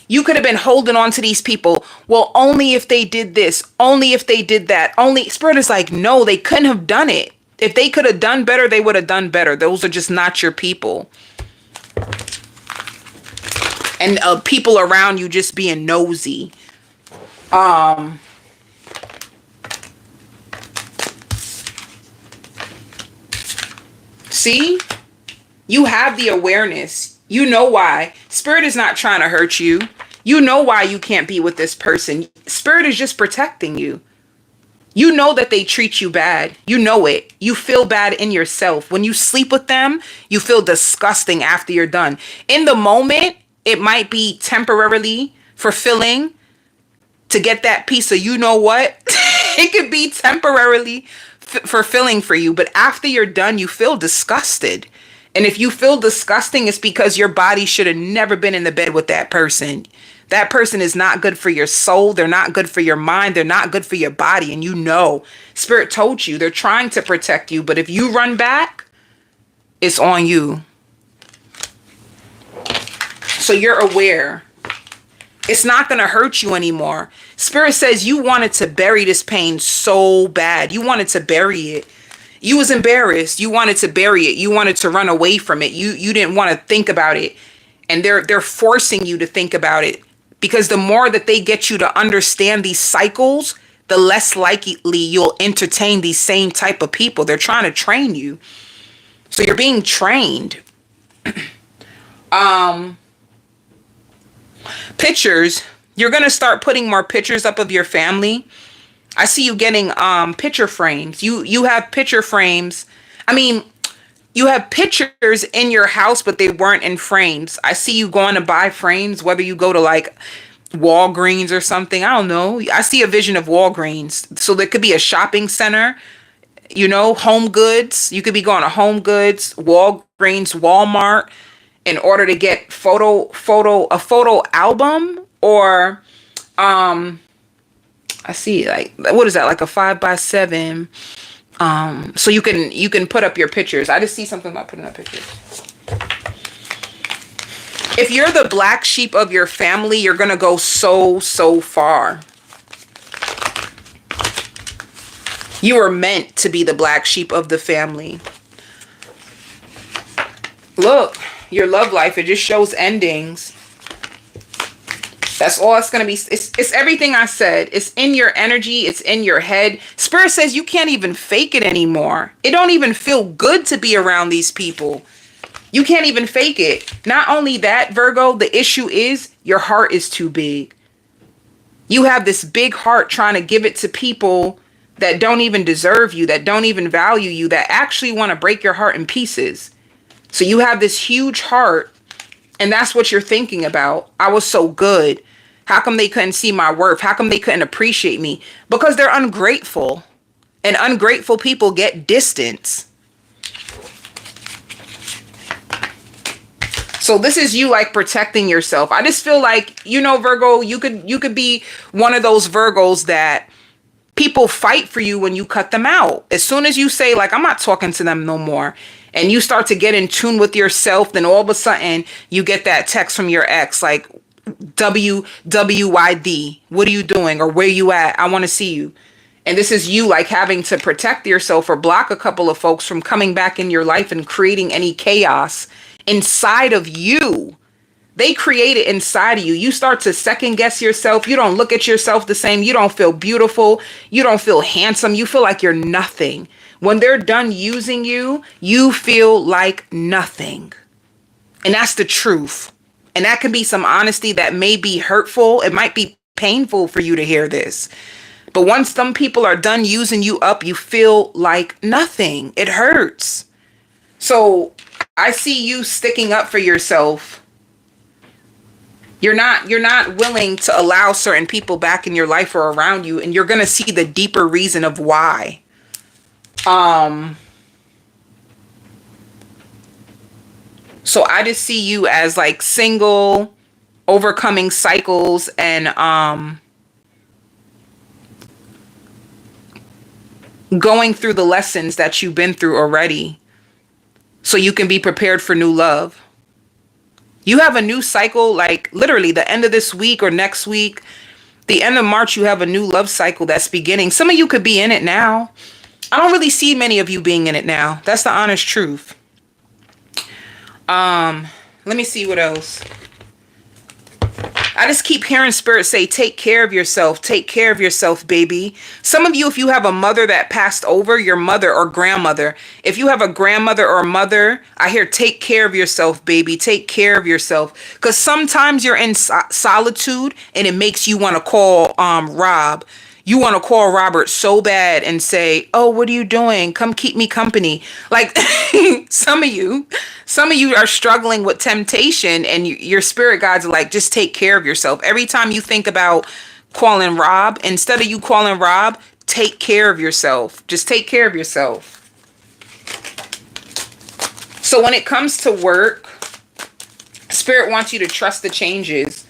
you could have been holding on to these people. Well, only if they did this, only if they did that, only. Spirit is like, no, they couldn't have done it. If they could have done better, they would have done better. Those are just not your people. And people around you just being nosy. See? You have the awareness. You know why. Spirit is not trying to hurt you. You know why you can't be with this person. Spirit is just protecting you. You know that they treat you bad. You know it. You feel bad in yourself. When you sleep with them, you feel disgusting after you're done. In the moment, it might be temporarily fulfilling to get that piece of you know what. It could be temporarily fulfilling for you. But after you're done, you feel disgusted. And if you feel disgusting, it's because your body should have never been in the bed with that person. That person is not good for your soul. They're not good for your mind. They're not good for your body. And you know, spirit told you they're trying to protect you. But if you run back, it's on you. So you're aware. It's not going to hurt you anymore. Spirit says you wanted to bury this pain so bad. You wanted to bury it. You was embarrassed. You wanted to bury it. You wanted to run away from it. You didn't want to think about it. And they're forcing you to think about it. Because the more that they get you to understand these cycles, the less likely you'll entertain these same type of people. They're trying to train you. So you're being trained. Pictures. You're going to start putting more pictures up of your family. I see you getting picture frames. You have picture frames. I mean, you have pictures in your house, but they weren't in frames. I see you going to buy frames, whether you go to like Walgreens or something. I don't know. I see a vision of Walgreens. So there could be a shopping center, you know, Home Goods. You could be going to Home Goods, Walgreens, Walmart in order to get a photo album, or I see, like, what is that, like a 5x7, so you can put up your pictures. I just see something about putting up pictures. If you're the black sheep of your family, you're gonna go so far. You are meant to be the black sheep of the family. Look, your love life, it just shows endings. That's all it's going to be. It's everything I said. It's in your energy. It's in your head. Spirit says you can't even fake it anymore. It don't even feel good to be around these people. You can't even fake it. Not only that, Virgo, the issue is your heart is too big. You have this big heart trying to give it to people that don't even deserve you, that don't even value you, that actually want to break your heart in pieces. So you have this huge heart, and that's what you're thinking about. I was so good. How come they couldn't see my worth? How come they couldn't appreciate me? Because they're ungrateful. And ungrateful people get distance. So this is you, like, protecting yourself. I just feel like, you know, Virgo, you could be one of those Virgos that people fight for you when you cut them out. As soon as you say, like, I'm not talking to them no more, and you start to get in tune with yourself, then all of a sudden you get that text from your ex, like, WYD, what are you doing? Or where you at? I want to see you. And this is you, like, having to protect yourself or block a couple of folks from coming back in your life and creating any chaos inside of you. They create it inside of you. You start to second guess yourself. You don't look at yourself the same. You don't feel beautiful. You don't feel handsome. You feel like you're nothing. When they're done using you, you feel like nothing. And that's the truth. And that can be some honesty that may be hurtful. It might be painful for you to hear this. But once some people are done using you up, you feel like nothing. It hurts. So I see you sticking up for yourself. You're not willing to allow certain people back in your life or around you, and you're going to see the deeper reason of why. So I just see you as, like, single, overcoming cycles, and going through the lessons that you've been through already, so you can be prepared for new love. You have a new cycle, like literally the end of this week or next week, the end of March, you have a new love cycle that's beginning. Some of you could be in it now. I don't really see many of you being in it now. That's the honest truth. Let me see what else. I just keep hearing Spirit say, take care of yourself. Take care of yourself, baby. Some of you, if you have a mother that passed over, your mother or grandmother, if you have a grandmother or a mother, I hear, take care of yourself, baby. Take care of yourself. Because sometimes you're in solitude and it makes you want to call Rob. You want to call Robert so bad and say, oh, what are you doing? Come keep me company. Like some of you are struggling with temptation, and your spirit guides are like, just take care of yourself. Every time you think about calling Rob, instead of you calling Rob, take care of yourself. Just take care of yourself. So when it comes to work, Spirit wants you to trust the changes.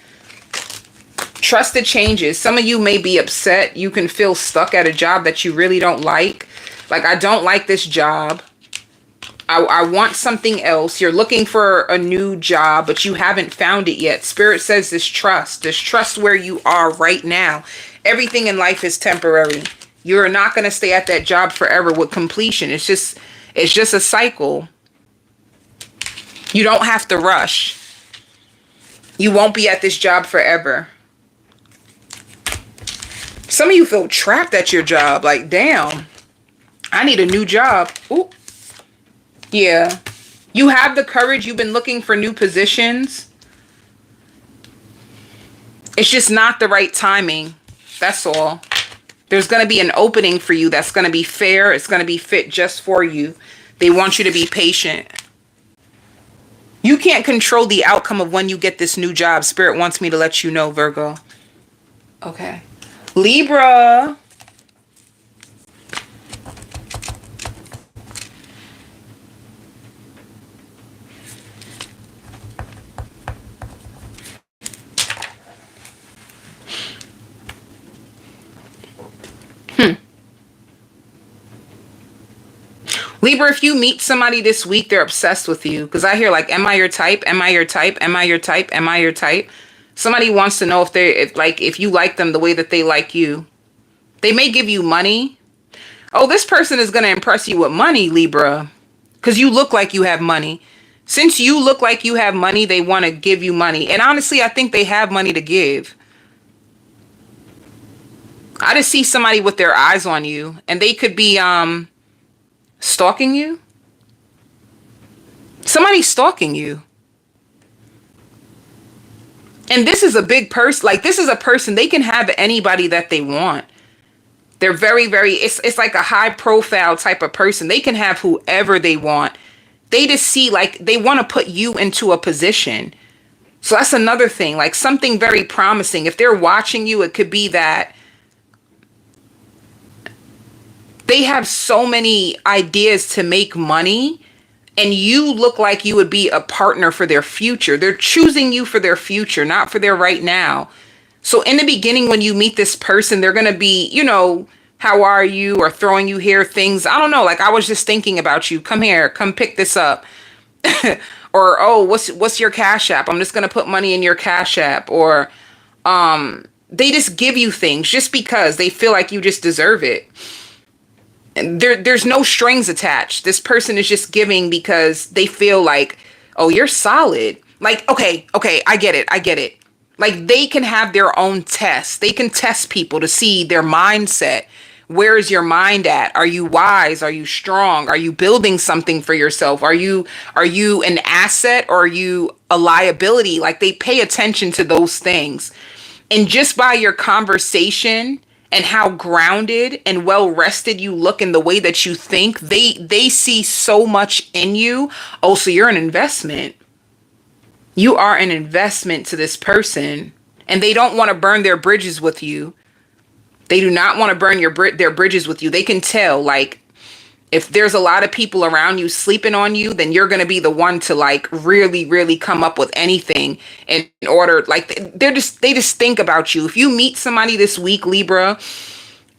Trust the changes. Some of you may be upset. You can feel stuck at a job that you really don't like. Like, I don't like this job. I want something else. You're looking for a new job, but you haven't found it yet. Spirit says this trust where you are right now. Everything in life is temporary. You're not going to stay at that job forever with completion. It's just a cycle. You don't have to rush. You won't be at this job forever. Some of you feel trapped at your job. Like, damn, I need a new job. Ooh. Yeah. You have the courage. You've been looking for new positions. It's just not the right timing. That's all. There's going to be an opening for you that's going to be fair. It's going to be fit just for you. They want you to be patient. You can't control the outcome of when you get this new job. Spirit wants me to let you know, Virgo. Okay. Libra. Libra, if you meet somebody this week, they're obsessed with you. Because I hear like, am I your type? Am I your type? Am I your type? Am I your type? Somebody wants to know if you like them the way that they like you. They may give you money. Oh, this person is going to impress you with money, Libra. Because you look like you have money. Since you look like you have money, they want to give you money. And honestly, I think they have money to give. I just see somebody with their eyes on you. And they could be stalking you. Somebody's stalking you. And this is a big person. Like, this is a person, they can have anybody that they want. They're very, very, it's like a high profile type of person. They can have whoever they want. They just see, like, they want to put you into a position. So that's another thing, like something very promising. If they're watching you, it could be that they have so many ideas to make money, and you look like you would be a partner for their future. They're choosing you for their future, not for their right now. So in the beginning, when you meet this person, they're going to be, you know, how are you? Or throwing you here things. I don't know. Like, I was just thinking about you. Come here. Come pick this up. Or, oh, what's your Cash App? I'm just going to put money in your Cash App. Or they just give you things just because they feel like you just deserve it. And there's no strings attached. This person is just giving because they feel like, oh, you're solid. Like, okay, I get it. Like, they can have their own tests. They can test people to see their mindset. Where is your mind at? Are you wise? Are you strong? Are you building something for yourself? Are you an asset, or are you a liability? Like, they pay attention to those things. And just by your conversation and how grounded and well rested you look in the way that you think, they see so much in you. Oh, so you're an investment. You are an investment to this person, and they don't want to burn their bridges with you. They do not want to burn their bridges with you. They can tell, like, if there's a lot of people around you sleeping on you, then you're going to be the one to, like, really, really come up with anything in order. Like, they just think about you. If you meet somebody this week, Libra,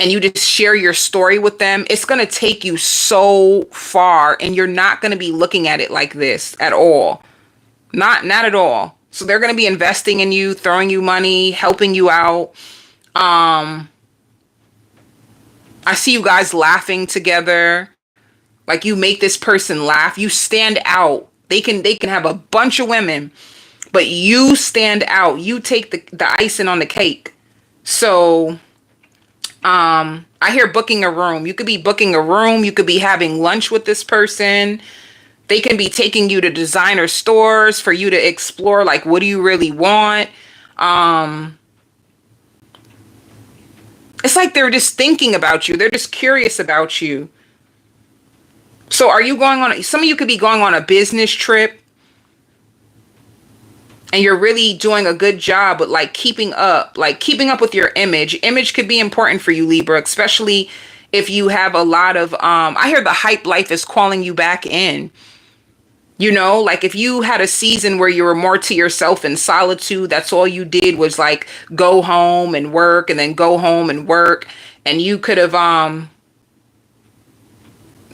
and you just share your story with them, it's going to take you so far, and you're not going to be looking at it like this at all. Not at all. So they're going to be investing in you, throwing you money, helping you out. I see you guys laughing together. Like, you make this person laugh. You stand out. They can have a bunch of women, but you stand out. You take the icing on the cake. So, I hear booking a room. You could be booking a room. You could be having lunch with this person. They can be taking you to designer stores for you to explore, like, what do you really want? It's like they're just thinking about you. They're just curious about you. So are you going on, some of you could be going on a business trip, and you're really doing a good job with, like, keeping up with your image. Image could be important for you, Libra, especially if you have a lot of, I hear the hype life is calling you back in. You know, like, if you had a season where you were more to yourself in solitude, that's all you did was, like, go home and work, and then go home and work. And you could have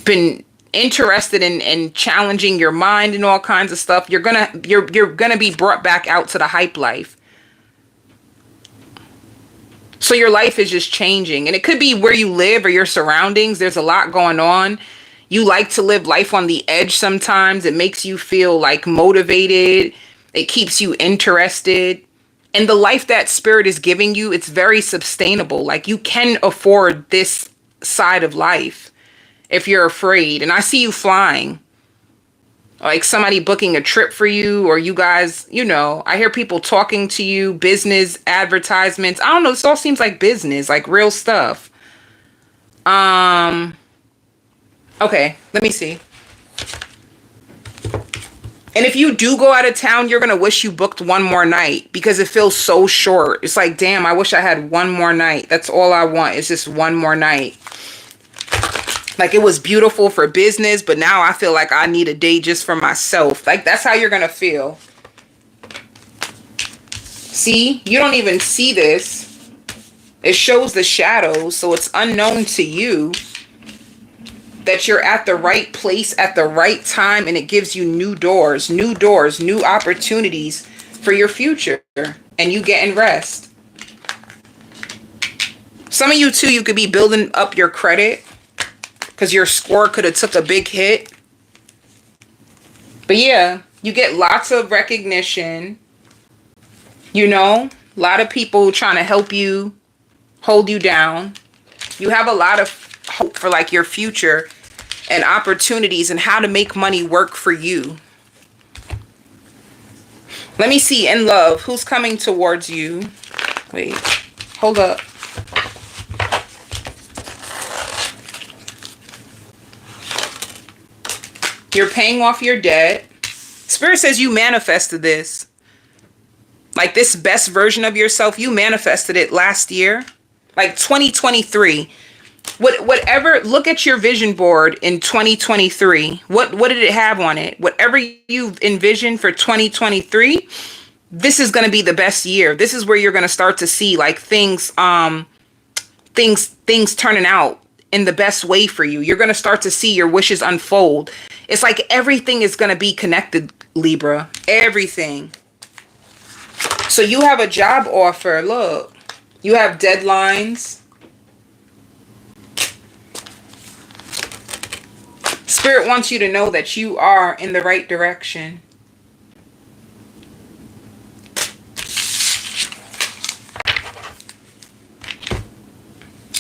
been interested in challenging your mind and all kinds of stuff. You're gonna be brought back out to the hype life. So your life is just changing. And it could be where you live or your surroundings. There's a lot going on. You like to live life on the edge sometimes. It makes you feel, like, motivated. It keeps you interested. And the life that spirit is giving you, it's very sustainable. Like, you can afford this side of life if you're afraid. And I see you flying. Like, somebody booking a trip for you, or you guys, you know, I hear people talking to you, business advertisements. I don't know. This all seems like business, like real stuff. Okay, let me see. And if you do go out of town, you're going to wish you booked one more night because it feels so short. It's like, damn, I wish I had one more night. That's all I want is just one more night. Like, it was beautiful for business, but now I feel like I need a day just for myself. Like, that's how you're going to feel. See, you don't even see this. It shows the shadows, so it's unknown to you that you're at the right place at the right time, and it gives you new doors, new opportunities for your future, and you getting rest. Some of you too, you could be building up your credit because your score could have took a big hit. But yeah, you get lots of recognition, you know, a lot of people trying to help you, hold you down. You have a lot of hope for like your future and opportunities and how to make money work for you. Let me see, in love, who's coming towards you? Wait, hold up. You're paying off your debt. Spirit says you manifested this. Like this best version of yourself, you manifested it last year. Like 2023. Whatever, look at your vision board in 2023. What did it have on it? Whatever you've envisioned for 2023, this is going to be the best year. This is where you're going to start to see like things turning out in the best way for you. You're going to start to see your wishes unfold. It's like everything is going to be connected, Libra. Everything. So you have a job offer. Look, you have deadlines. Spirit wants you to know that you are in the right direction.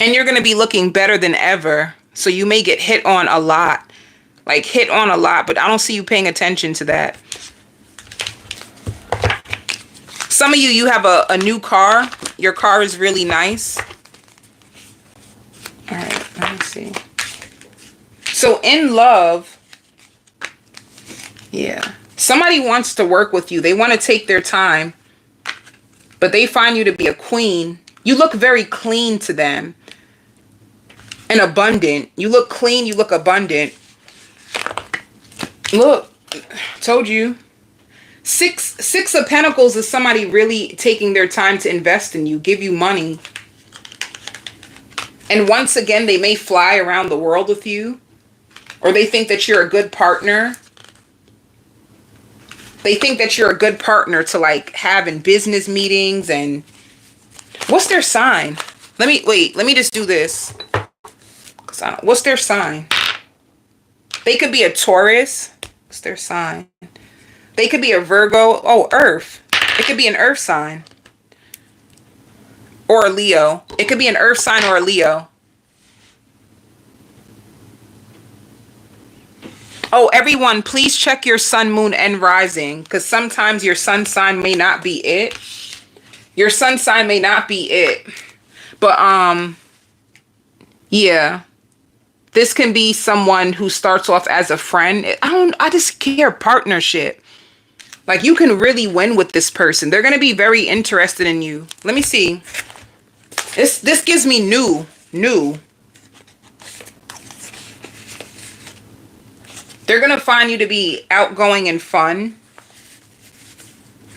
And you're going to be looking better than ever. So you may get hit on a lot. Like hit on a lot, but I don't see you paying attention to that. Some of you, you have a new car. Your car is really nice. All right, let me see. So in love, yeah, somebody wants to work with you. They want to take their time, but they find you to be a queen. You look very clean to them and abundant. You look clean. You look abundant. Look, told you. Six of Pentacles is somebody really taking their time to invest in you, give you money. And once again, they may fly around the world with you. Or they think that you're a good partner. They think that you're a good partner to like have in business meetings. And what's their sign? Let me just do this. What's their sign? They could be a Taurus. What's their sign? They could be a Virgo. Oh, Earth. It could be an Earth sign. Or a Leo. It could be an Earth sign or a Leo. Oh, everyone, please check your sun, moon, and rising. Because sometimes your sun sign may not be it. Your sun sign may not be it. But, yeah. This can be someone who starts off as a friend. I just care partnership. Like, you can really win with this person. They're going to be very interested in you. Let me see. This gives me new. They're going to find you to be outgoing and fun.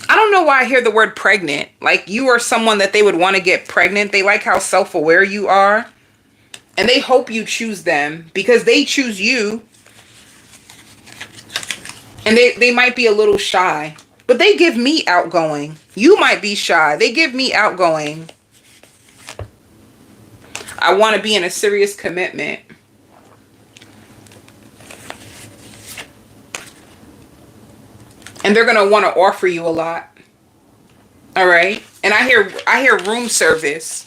I don't know why I hear the word pregnant. Like, you are someone that they would want to get pregnant. They like how self-aware you are. And they hope you choose them because they choose you. And they might be a little shy. But they give me outgoing. You might be shy. They give me outgoing. I want to be in a serious commitment. And they're going to want to offer you a lot. All right? And I hear room service.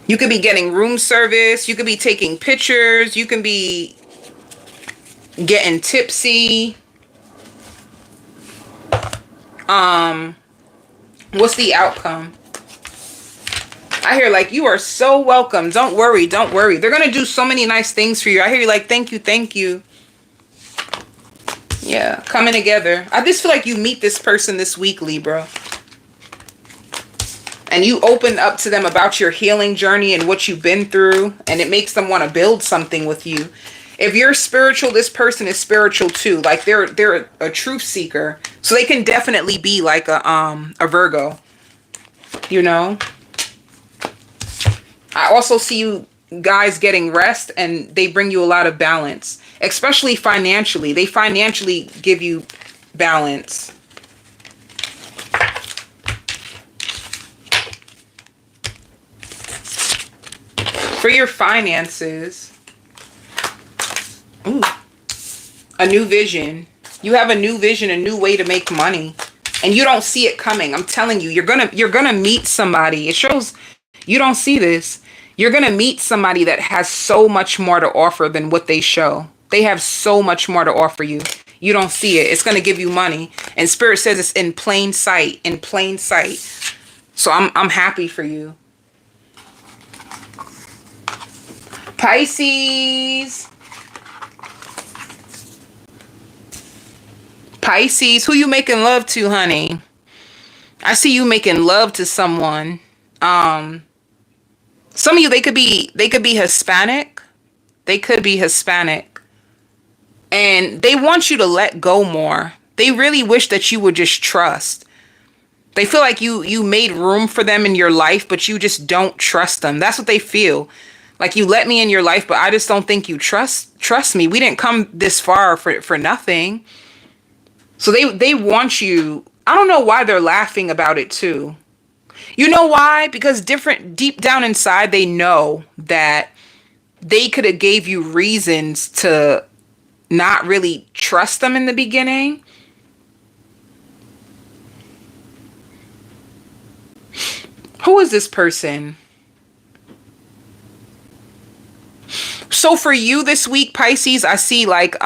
You could be getting room service. You could be taking pictures. You can be getting tipsy. What's the outcome? I hear like, you are so welcome. Don't worry. Don't worry. They're going to do so many nice things for you. I hear you like, thank you. Thank you. Yeah, coming together. I just feel like you meet this person this week, Libra. And you open up to them about your healing journey and what you've been through. And it makes them want to build something with you. If you're spiritual, this person is spiritual too. Like they're a truth seeker. So they can definitely be like a Virgo. You know? I also see you guys getting rest, and they bring you a lot of balance. Especially financially. They financially give you balance. For your finances, ooh, a new vision. You have a new vision, a new way to make money, and you don't see it coming. I'm telling you, you're gonna meet somebody. It shows you don't see this. You're gonna meet somebody that has so much more to offer than what they show. They have so much more to offer you. You don't see it. It's gonna give you money, and Spirit says it's in plain sight. In plain sight. So I'm happy for you. Pisces. Pisces, who you making love to, honey? I see you making love to someone. Some of you, they could be Hispanic. They could be Hispanic. And they want you to let go more. They really wish that you would just trust. They feel like you made room for them in your life, but you just don't trust them. That's what they feel. Like, you let me in your life, but I just don't think you trust me. We didn't come this far for nothing. So they want you. I don't know why they're laughing about it too. You know why? Because deep down inside, they know that they could have gave you reasons to not really trust them in the beginning. Who is this person? So for you this week, Pisces, I see like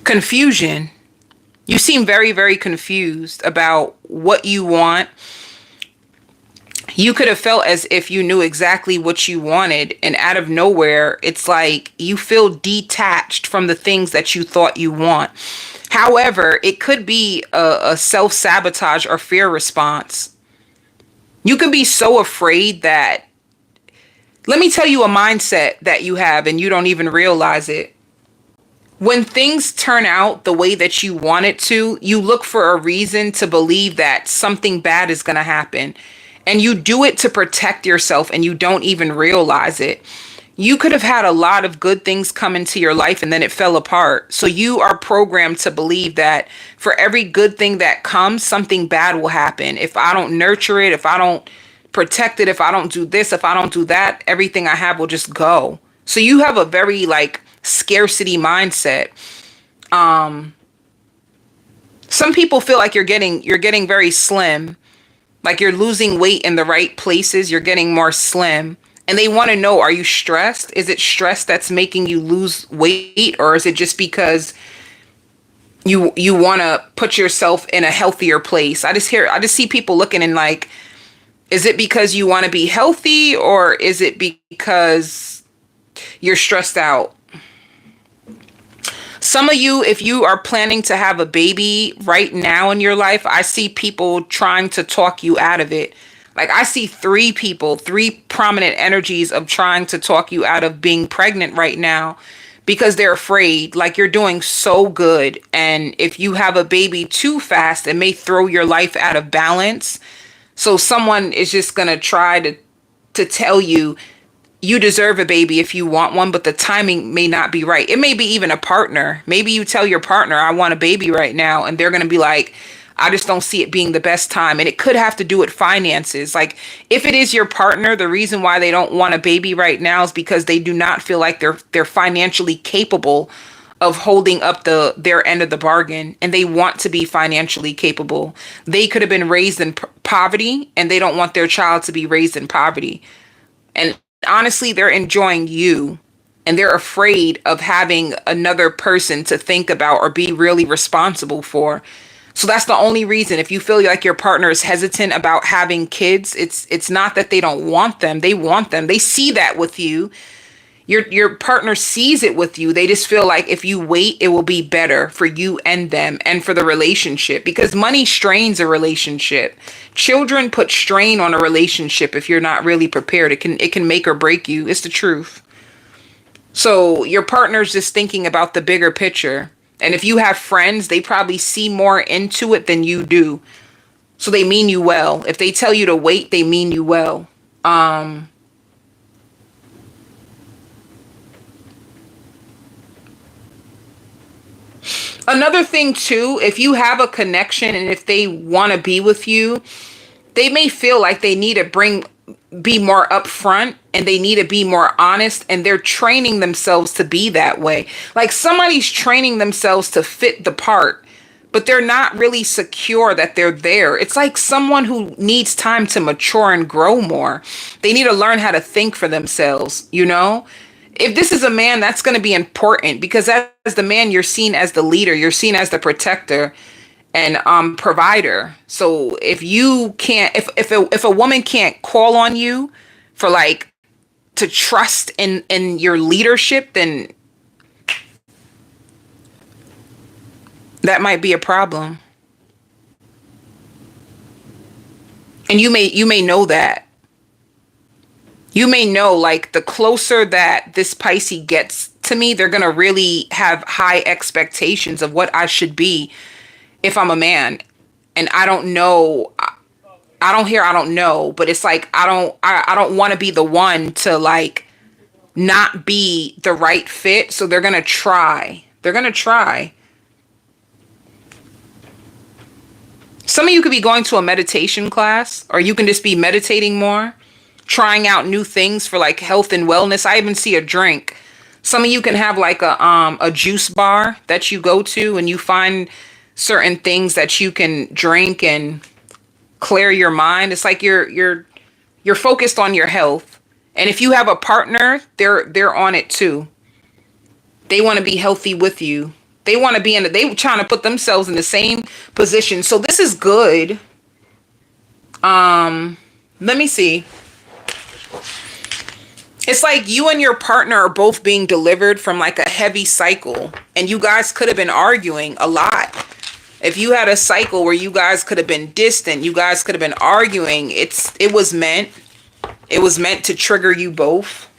confusion. You seem very, very confused about what you want. You could have felt as if you knew exactly what you wanted, and out of nowhere, it's like you feel detached from the things that you thought you want. However, it could be a self-sabotage or fear response. You can be so afraid that, let me tell you a mindset that you have and you don't even realize it. When things turn out the way that you want it to, you look for a reason to believe that something bad is going to happen. And you do it to protect yourself and you don't even realize it. You could have had a lot of good things come into your life and then it fell apart. So you are programmed to believe that for every good thing that comes, something bad will happen. If I don't nurture it, if I don't protect it, if I don't do this, if I don't do that, everything I have will just go. So you have a very like scarcity mindset. Some people feel like you're getting very slim, like you're losing weight in the right places. You're getting more slim. And they want to know, are you stressed? Is it stress that's making you lose weight? Or is it just because you want to put yourself in a healthier place? I just see people looking and like, is it because you want to be healthy? Or is it because you're stressed out? Some of you, if you are planning to have a baby right now in your life, I see people trying to talk you out of it. Like I see three prominent energies of trying to talk you out of being pregnant right now because they're afraid. Like you're doing so good. And if you have a baby too fast, it may throw your life out of balance. So someone is just going to try to tell you, you deserve a baby if you want one, but the timing may not be right. It may be even a partner. Maybe you tell your partner, I want a baby right now. And they're going to be like, I just don't see it being the best time. And it could have to do with finances. Like if it is your partner, the reason why they don't want a baby right now is because they do not feel like they're financially capable of holding up their end of the bargain, and they want to be financially capable. They could have been raised in poverty and they don't want their child to be raised in poverty. And honestly, they're enjoying you and they're afraid of having another person to think about or be really responsible for. So that's the only reason. If you feel like your partner is hesitant about having kids, it's not that they don't want them. They want them. They see that with you. Your partner sees it with you. They just feel like if you wait, it will be better for you and them and for the relationship, because money strains a relationship. Children put strain on a relationship if you're not really prepared. It can make or break you. It's the truth. So your partner's just thinking about the bigger picture. And if you have friends, they probably see more into it than you do. So they mean you well. If they tell you to wait, they mean you well. Another thing too, if you have a connection and if they want to be with you, they may feel like they need to be more upfront and they need to be more honest, and they're training themselves to be that way. Like somebody's training themselves to fit the part, but they're not really secure that they're there. It's like someone who needs time to mature and grow more. They need to learn how to think for themselves, you know? If this is a man, that's going to be important, because as the man, you're seen as the leader, you're seen as the protector and provider. So if you can't, if a woman can't call on you for like to trust in your leadership, then that might be a problem. And you may know that. You may know, like, the closer that this Pisces gets to me, they're going to really have high expectations of what I should be if I'm a man. And I don't know. I don't know, but it's like, I don't want to be the one to like not be the right fit. So they're going to try. They're going to try. Some of you could be going to a meditation class, or you can just be meditating more, trying out new things for like health and wellness. I even see a drink. Some of you can have like a juice bar that you go to, and you find certain things that you can drink and clear your mind. It's like you're focused on your health. And if you have a partner, they're on it too. They want to be healthy with you. They want to be they trying to put themselves in the same position. So this is good. Let me see. It's like you and your partner are both being delivered from like a heavy cycle, and you guys could have been arguing a lot. If you had a cycle where you guys could have been distant, you guys could have been arguing. It was meant to trigger you both.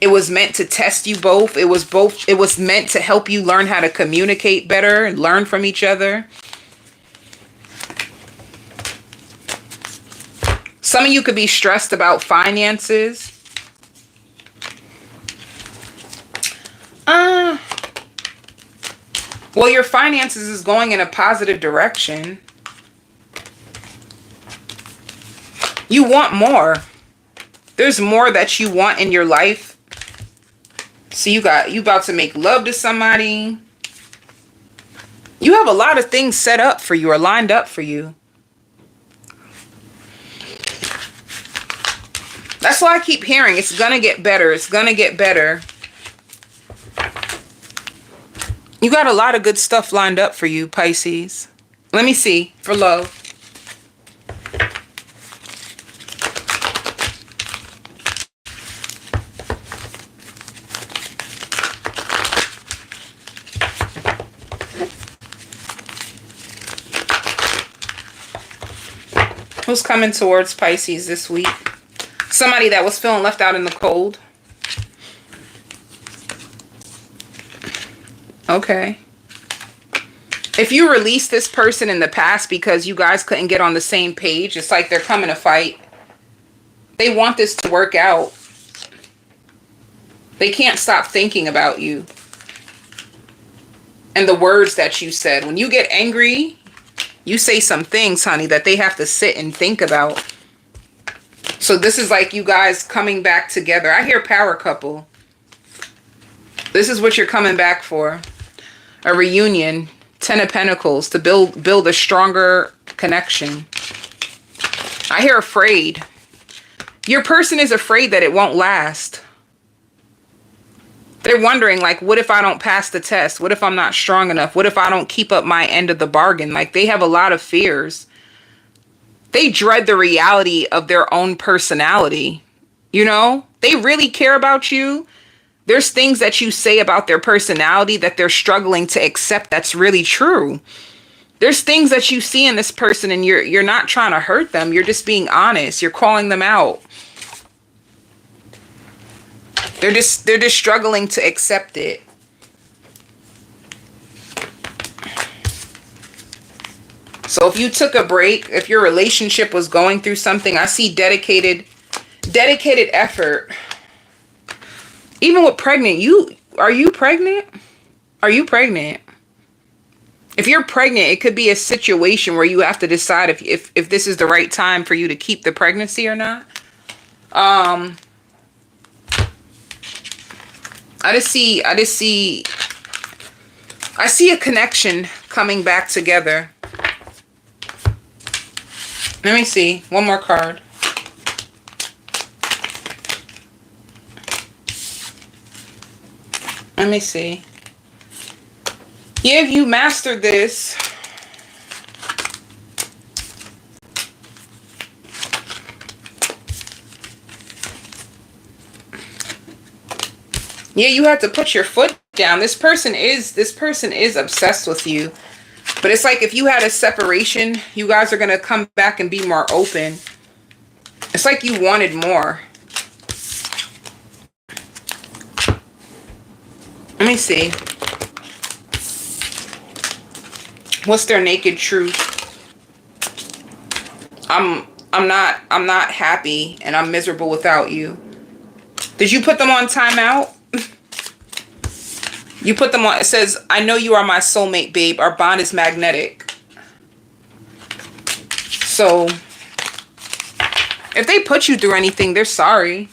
It was meant to test you both. It was meant to help you learn how to communicate better and learn from each other. Some of you could be stressed about finances. Well, your finances is going in a positive direction. You want more. There's more that you want in your life. So you about to make love to somebody. You have a lot of things set up for you or lined up for you. That's why I keep hearing it's gonna get better. It's gonna get better. You got a lot of good stuff lined up for you, Pisces. Let me see, for love. Who's coming towards Pisces this week? Somebody that was feeling left out in the cold. Okay. If you release this person in the past because you guys couldn't get on the same page, it's like they're coming to fight. They want this to work out. They can't stop thinking about you. And the words that you said. When you get angry, you say some things, honey, that they have to sit and think about. So this is like you guys coming back together. I hear power couple. This is what you're coming back for. A reunion. 10 of Pentacles to build a stronger connection. I hear afraid. Your person is afraid that it won't last. They're wondering, like, what if I don't pass the test? What if I'm not strong enough? What if I don't keep up my end of the bargain? Like, they have a lot of fears. They dread the reality of their own personality. You know, they really care about you, There's things that you say about their personality that they're struggling to accept that's really true. There's things that you see in this person and you're not trying to hurt them. You're just being honest. You're calling them out. They're just struggling to accept it. So if you took a break, if your relationship was going through something, I see dedicated effort. Even with pregnant, are you pregnant? Are you pregnant? If you're pregnant, it could be a situation where you have to decide if this is the right time for you to keep the pregnancy or not. I see a connection coming back together. Let me see. One more card. Let me see. Yeah, if you master this, yeah, you have to put your foot down. This person is obsessed with you. But it's like if you had a separation, you guys are going to come back and be more open. It's like you wanted more. Let me see. What's their naked truth? I'm not happy and I'm miserable without you. Did you put them on timeout? You put them on. It says, I know you are my soulmate, babe. Our bond is magnetic. So if they put you through anything, they're sorry.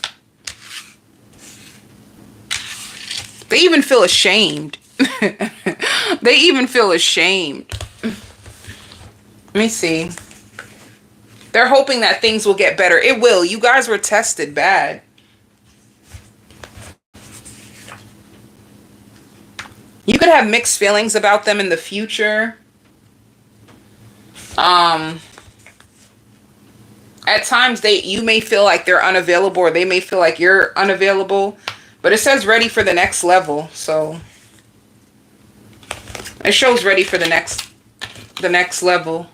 They even feel ashamed. They even feel ashamed. Let me see. They're hoping that things will get better. It will. You guys were tested bad. You could have mixed feelings about them in the future. At times you may feel like they're unavailable, or they may feel like you're unavailable. But it says ready for the next level, so it shows ready for the next level.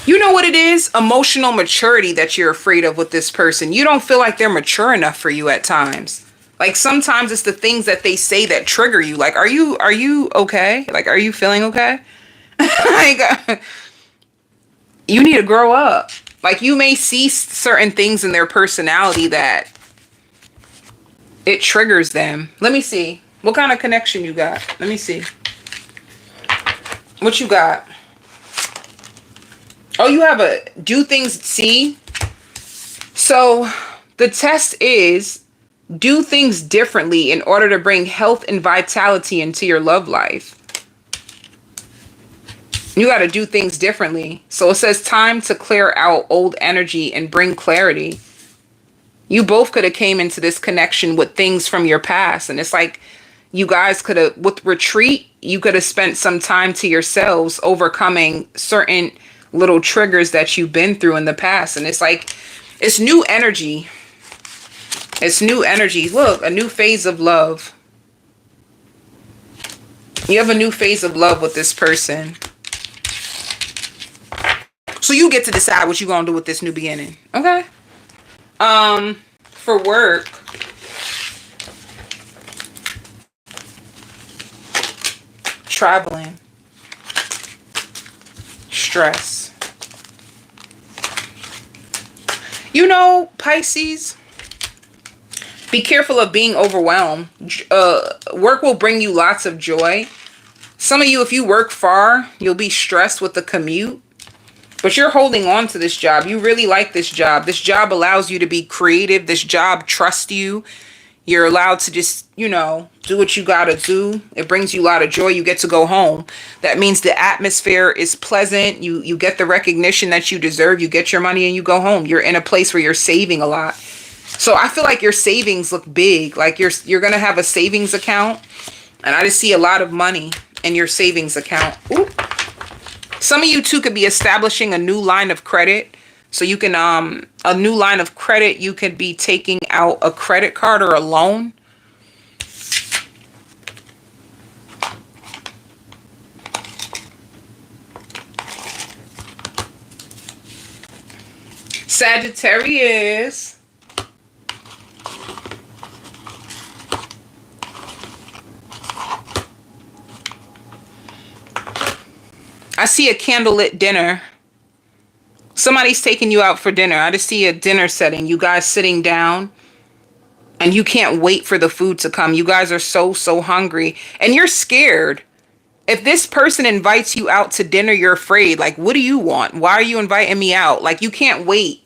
You know what it is? Emotional maturity that you're afraid of with this person. You don't feel like they're mature enough for you at times. Like sometimes it's the things that they say that trigger you. Like, are you okay? Like, are you feeling okay? Like, you need to grow up. Like, you may see certain things in their personality that it triggers them. Let me see. What kind of connection you got? Let me see. What you got? Oh, you have a do things. See? So the test is do things differently in order to bring health and vitality into your love life. You got to do things differently. So it says time to clear out old energy and bring clarity. You both could have came into this connection with things from your past. And it's like you guys could have, with retreat, you could have spent some time to yourselves overcoming certain little triggers that you've been through in the past. And it's like, it's new energy. It's new energy. Look, a new phase of love. You have a new phase of love with this person. So you get to decide what you're going to do with this new beginning. Okay? For work. Traveling. Stress. You know, Pisces, be careful of being overwhelmed. Work will bring you lots of joy. Some of you, if you work far, you'll be stressed with the commute. But you're holding on to this job. You really like this job. This job allows you to be creative. This job trusts you. You're allowed to just, you know, do what you got to do. It brings you a lot of joy. You get to go home. That means the atmosphere is pleasant. You get the recognition that you deserve. You get your money and you go home. You're in a place where you're saving a lot. So I feel like your savings look big. Like you're going to have a savings account. And I just see a lot of money in your savings account. Ooh. Some of you too could be establishing a new line of credit. So you can, a new line of credit, you could be taking out a credit card or a loan. Sagittarius. I see a candlelit dinner. Somebody's taking you out for dinner. I just see a dinner setting. You guys sitting down and you can't wait for the food to come. You guys are so hungry and you're scared. If this person invites you out to dinner, you're afraid. Like, what do you want? Why are you inviting me out? Like, you can't wait.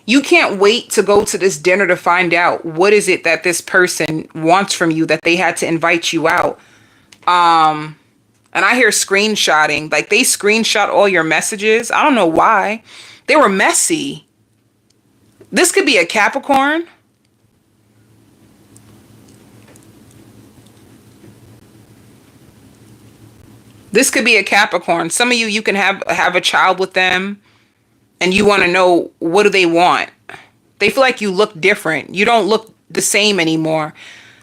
You can't wait to go to this dinner to find out what is it that this person wants from you that they had to invite you out. And I hear screenshotting. Like, they screenshot all your messages. I don't know why. They were messy. This could be a Capricorn. This could be a Capricorn. Some of you, you can have a child with them and you want to know, what do they want? They feel like you look different. You don't look the same anymore.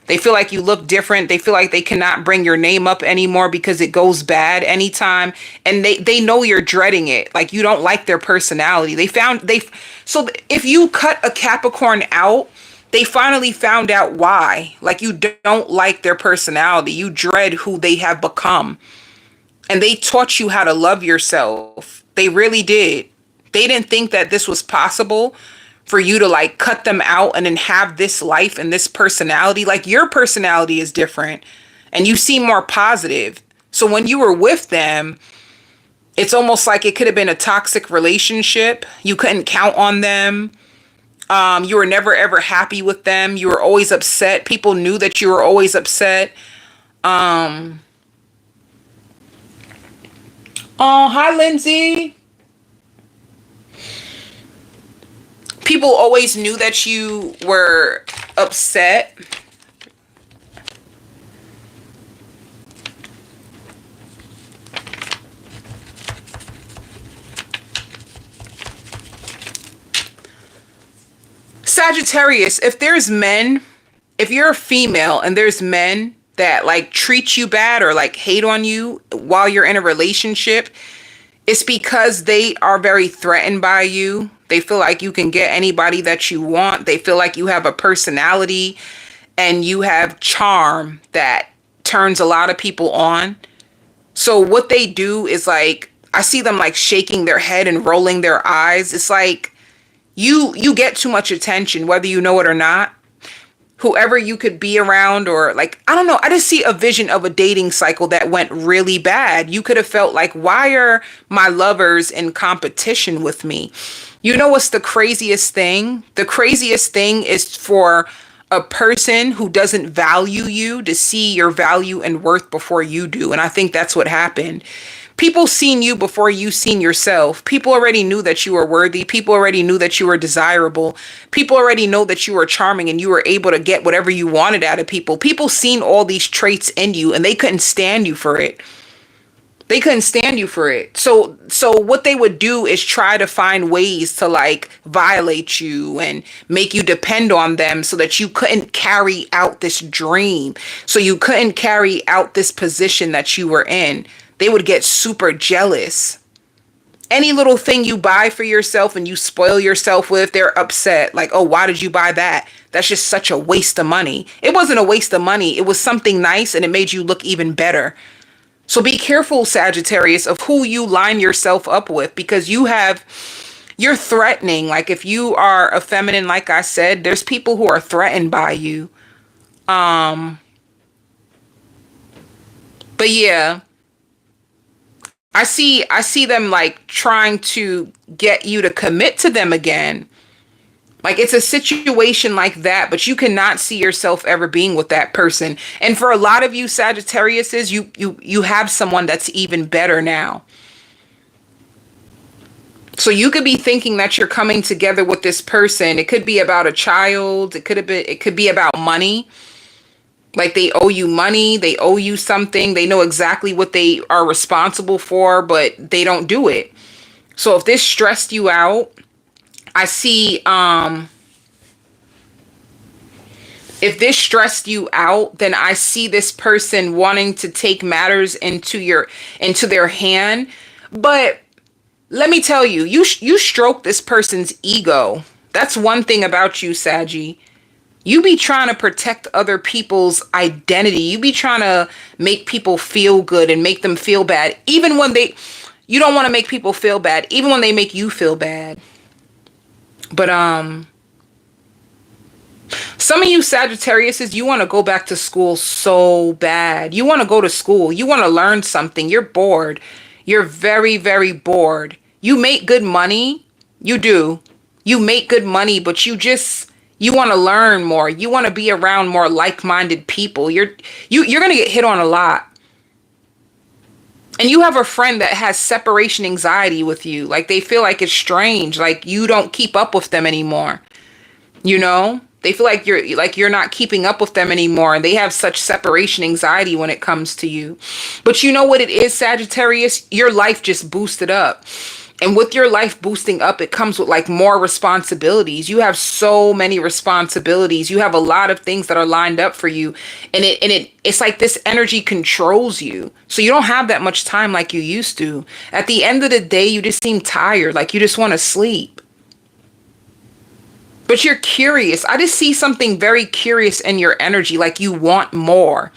They feel like you look different. They feel like they cannot bring your name up anymore because it goes bad anytime. And they know you're dreading it. Like, you don't like their personality. So if you cut a Capricorn out, they finally found out why. Like, you don't like their personality. You dread who they have become. And they taught you how to love yourself. They really did. They didn't think that this was possible for you to like cut them out and then have this life and this personality. Like, your personality is different and you seem more positive. So when you were with them, it's almost like it could have been a toxic relationship. You couldn't count on them. You were never ever happy with them. You were always upset. People knew that you were always upset. Oh, hi, Lindsay. People always knew that you were upset. Sagittarius, if you're a female and there's men that like treat you bad or like hate on you while you're in a relationship, it's because they are very threatened by you. They feel like you can get anybody that you want. They feel like you have a personality and you have charm that turns a lot of people on. So what they do is like, I see them like shaking their head and rolling their eyes. It's like you get too much attention, whether you know it or not. Whoever you could be around, or like, I don't know. I just see a vision of a dating cycle that went really bad. You could have felt like, why are my lovers in competition with me? You know what's the craziest thing? The craziest thing is for a person who doesn't value you to see your value and worth before you do. And I think that's what happened. People seen you before you seen yourself. People already knew that you were worthy. People already knew that you were desirable. People already know that you were charming and you were able to get whatever you wanted out of people. People seen all these traits in you and they couldn't stand you for it. They couldn't stand you for it. So what they would do is try to find ways to like violate you and make you depend on them so that you couldn't carry out this dream. So you couldn't carry out this position that you were in. They would get super jealous. Any little thing you buy for yourself and you spoil yourself with, they're upset. Like, oh, why did you buy that? That's just such a waste of money. It wasn't a waste of money. It was something nice and it made you look even better. So be careful, Sagittarius, of who you line yourself up with, because you're threatening. Like, if you are a feminine, like I said, there's people who are threatened by you. But yeah. I see them like trying to get you to commit to them again. Like, it's a situation like that, but you cannot see yourself ever being with that person. And for a lot of you Sagittariuses, you have someone that's even better now. So you could be thinking that you're coming together with this person. It could be about a child. It could be about money. Like, they owe you money, they owe you something, they know exactly what they are responsible for, but they don't do it. So if this stressed you out, I see, if this stressed you out, then I see this person wanting to take matters into their hand. But let me tell you, you stroke this person's ego. That's one thing about you, Saggy. You be trying to protect other people's identity. You be trying to make people feel good and make them feel bad. Even when you don't want to make people feel bad, even when they make you feel bad. But, some of you Sagittariuses, you want to go back to school so bad. You want to go to school. You want to learn something. You're bored. You're very, very bored. You make good money. You do. You make good money, but you want to learn more. You want to be around more like-minded people. You're going to get hit on a lot. And you have a friend that has separation anxiety with you. Like, they feel like it's strange. Like, you don't keep up with them anymore. You know? They feel like you're not keeping up with them anymore. And they have such separation anxiety when it comes to you. But you know what it is, Sagittarius? Your life just boosted up. And with your life boosting up, it comes with like more responsibilities. You have so many responsibilities. You have a lot of things that are lined up for you. And it's like this energy controls you. So you don't have that much time like you used to. At the end of the day, you just seem tired. Like you just want to sleep. But you're curious. I just see something very curious in your energy. Like you want more.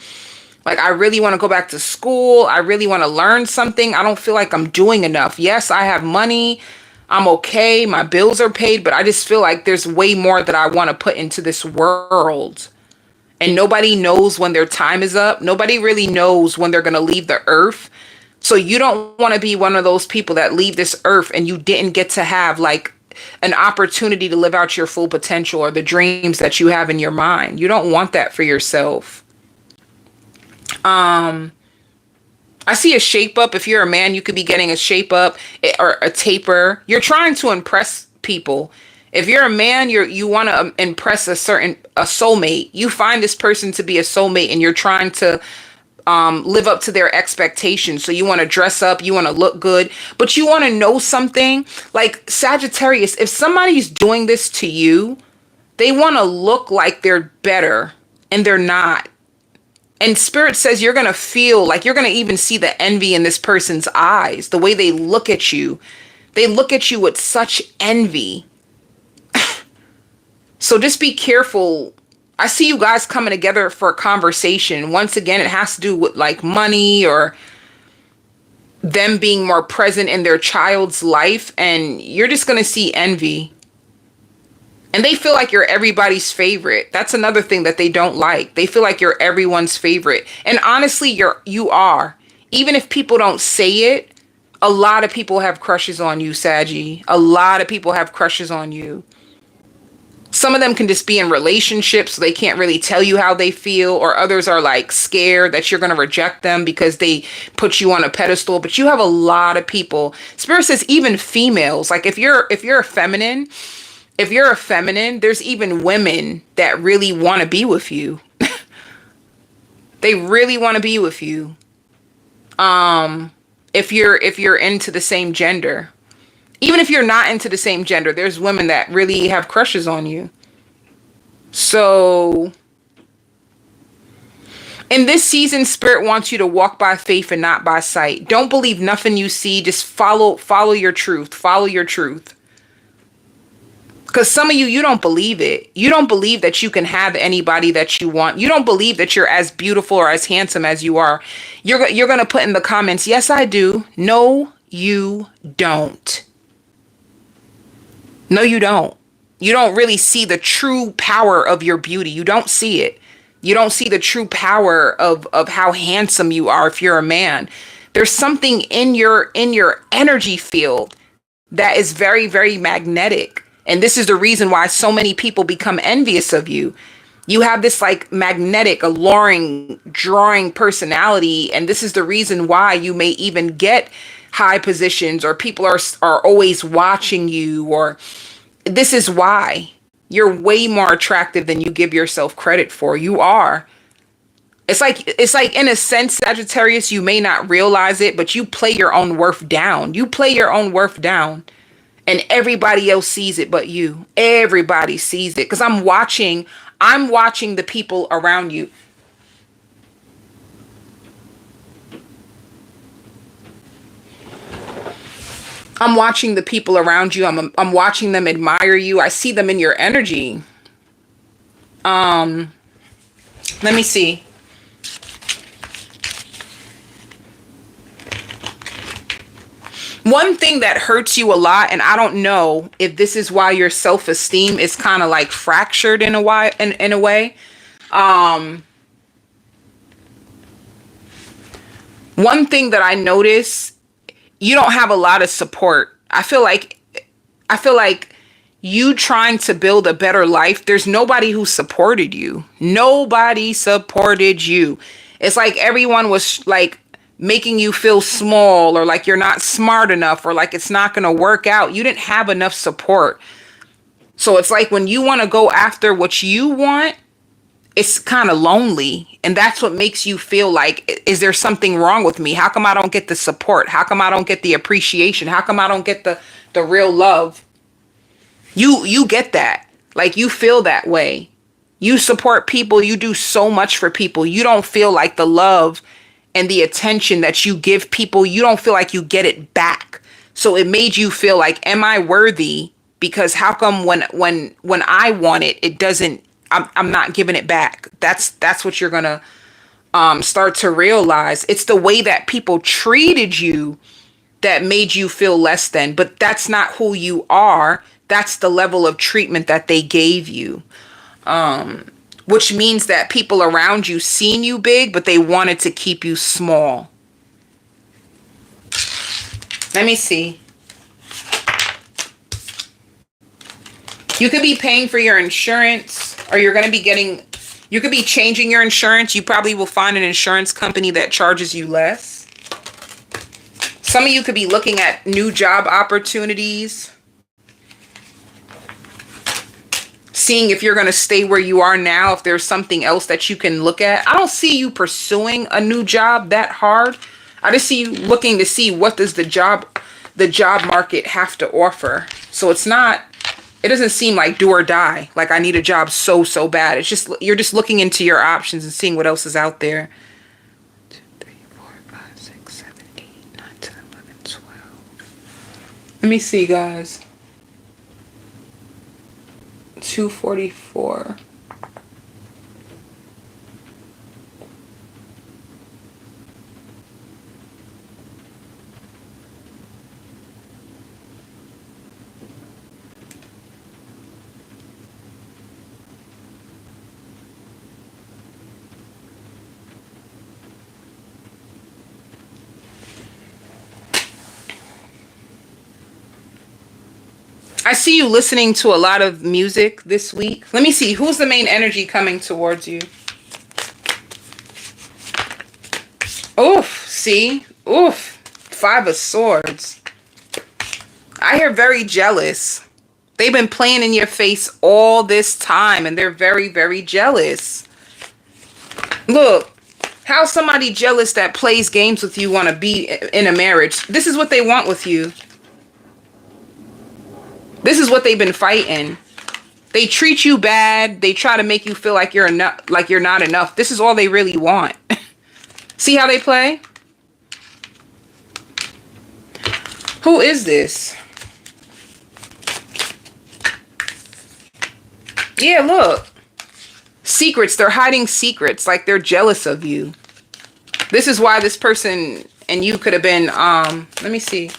Like, I really want to go back to school. I really want to learn something. I don't feel like I'm doing enough. Yes, I have money. I'm okay. My bills are paid. But I just feel like there's way more that I want to put into this world. And nobody knows when their time is up. Nobody really knows when they're going to leave the earth. So you don't want to be one of those people that leave this earth and you didn't get to have like an opportunity to live out your full potential or the dreams that you have in your mind. You don't want that for yourself. I see a shape up. If you're a man, you could be getting a shape up or a taper. You're trying to impress people. If you're a man, you want to impress a soulmate. You find this person to be a soulmate and you're trying to live up to their expectations. So you want to dress up, you want to look good, but you want to know something. Like Sagittarius, if somebody's doing this to you, they want to look like they're better and they're not. And Spirit says you're going to feel like you're going to even see the envy in this person's eyes, the way they look at you. They look at you with such envy. So just be careful. I see you guys coming together for a conversation. Once again, it has to do with like money or them being more present in their child's life. And you're just going to see envy. And they feel like you're everybody's favorite. That's another thing that they don't like. They feel like you're everyone's favorite. And honestly, you are. Even if people don't say it, a lot of people have crushes on you, Saggy. A lot of people have crushes on you. Some of them can just be in relationships, so they can't really tell you how they feel, or others are like scared that you're going to reject them because they put you on a pedestal. But you have a lot of people. Spirit says even females, like if you're a feminine, there's even women that really want to be with you. They really want to be with you. If you're into the same gender. Even if you're not into the same gender, there's women that really have crushes on you. So in this season, Spirit wants you to walk by faith and not by sight. Don't believe nothing you see. Just follow your truth. Follow your truth. Because some of you don't believe it. You don't believe that you can have anybody that you want. You don't believe that you're as beautiful or as handsome as you are. You're going to put in the comments, yes, I do. No, you don't. No, you don't. You don't really see the true power of your beauty. You don't see it. You don't see the true power of how handsome you are if you're a man. There's something in your energy field that is very, very magnetic. And this is the reason why so many people become envious of you. You have this like magnetic, alluring, drawing personality. And this is the reason why you may even get high positions, or people are always watching you, or this is why you're way more attractive than you give yourself credit for. You are. It's like in a sense, Sagittarius, you may not realize it, but you play your own worth down. You play your own worth down. and everybody else sees it but you. Everybody sees it because I'm watching the people around you. I'm watching the people around you. I'm watching them admire you. I see them in your energy. Let me see. One thing that hurts you a lot, and I don't know if this is why your self-esteem is kind of like fractured in a way, in a way. One thing that I notice, you don't have a lot of support. I feel like you trying to build a better life, there's nobody who supported you. Nobody supported you. It's like everyone was like making you feel small, or like you're not smart enough, or like it's not going to work out. You didn't have enough support. So it's like when you want to go after what you want, it's kind of lonely. And that's what makes you feel like, is there something wrong with me? How come I don't get the support? How come I don't get the appreciation? How come I don't get the real love? You get that. Like, you feel that way. You support people. You do so much for people. You don't feel like the love and the attention that you give people, you don't feel like you get it back. So it made you feel like, am I worthy? Because how come when I want it, it doesn't, I'm not giving it back. That's what you're gonna start to realize. It's the way that people treated you that made you feel less than, but that's not who you are. That's the level of treatment that they gave you. Which means that people around you seen you big, but they wanted to keep you small. Let me see. You could be paying for your insurance, or you could be changing your insurance. You probably will find an insurance company that charges you less. Some of you could be looking at new job opportunities, seeing if you're going to stay where you are now, if there's something else that you can look at. I don't see you pursuing a new job that hard. I just see you looking to see, what does the job market have to offer. So it doesn't seem like do or die. Like, I need a job so bad. It's just, you're just looking into your options and seeing what else is out there. 2, 3, 4, 5, 6, 7, 8, 9, 10, 11, 12. Let me see, guys. 244. I see you listening to a lot of music this week. Let me see. Who's the main energy coming towards you? Oof. See? Oof. 5 of Swords. I hear very jealous. They've been playing in your face all this time, and they're very, very jealous. Look. How's somebody jealous that plays games with you want to be in a marriage? This is what they want with you. This is what they've been fighting. They treat you bad. They try to make you feel like you're not enough. This is all they really want. See how they play? Who is this? Yeah, look. Secrets. They're hiding secrets. Like, they're jealous of you. This is why this person and you could have been, let me see.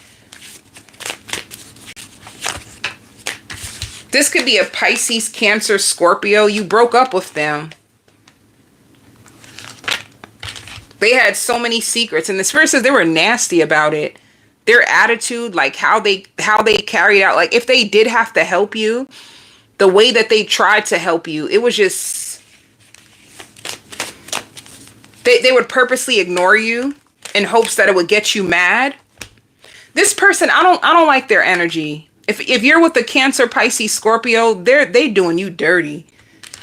This could be a Pisces, Cancer, Scorpio. You broke up with them. They had so many secrets. And the spirit says they were nasty about it. Their attitude, like how they carried out, like if they did have to help you, the way that they tried to help you, it was just, they would purposely ignore you in hopes that it would get you mad. This person, I don't like their energy. If you're with the Cancer, Pisces, Scorpio, they doing you dirty.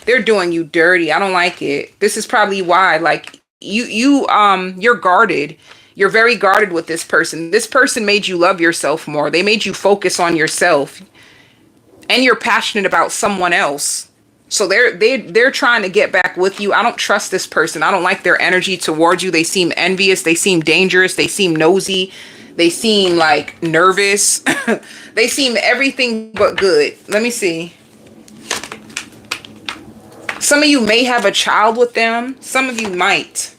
They're doing you dirty. I don't like it. This is probably why, like, you're guarded. You're very guarded with this person. This person made you love yourself more. They made you focus on yourself. And you're passionate about someone else. So they're trying to get back with you. I don't trust this person. I don't like their energy towards you. They seem envious. They seem dangerous. They seem nosy. They seem like nervous. They seem everything but good. Let me see. Some of you may have a child with them. Some of you might.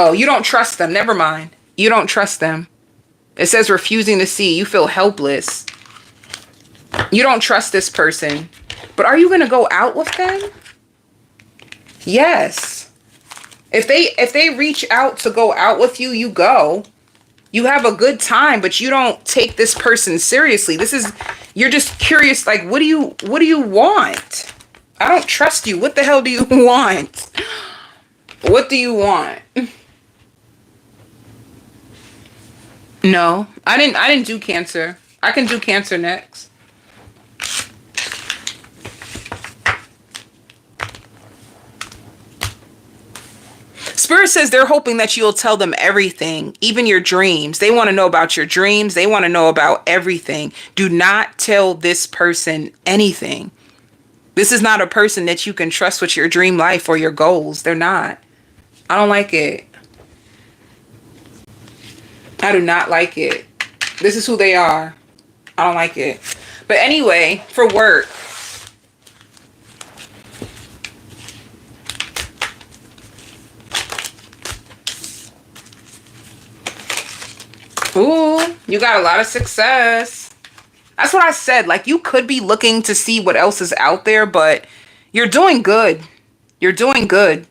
Oh, you don't trust them. Never mind. You don't trust them. It says refusing to see. You feel helpless. You don't trust this person. But are you going to go out with them? Yes. If they reach out to go out with you, you go. You have a good time, but you don't take this person seriously. You're just curious, like, what do you want? I don't trust you. What the hell do you want? What do you want? No, I didn't do Cancer. I can do Cancer next. Spirit says they're hoping that you'll tell them everything, even your dreams. They want to know about your dreams. They want to know about everything. Do not tell this person anything. This is not a person that you can trust with your dream life or your goals. They're not. I don't like it. I do not like it. This is who they are. I don't like it. But anyway, for work. Ooh, you got a lot of success. That's what I said. Like, you could be looking to see what else is out there, but you're doing good. You're doing good.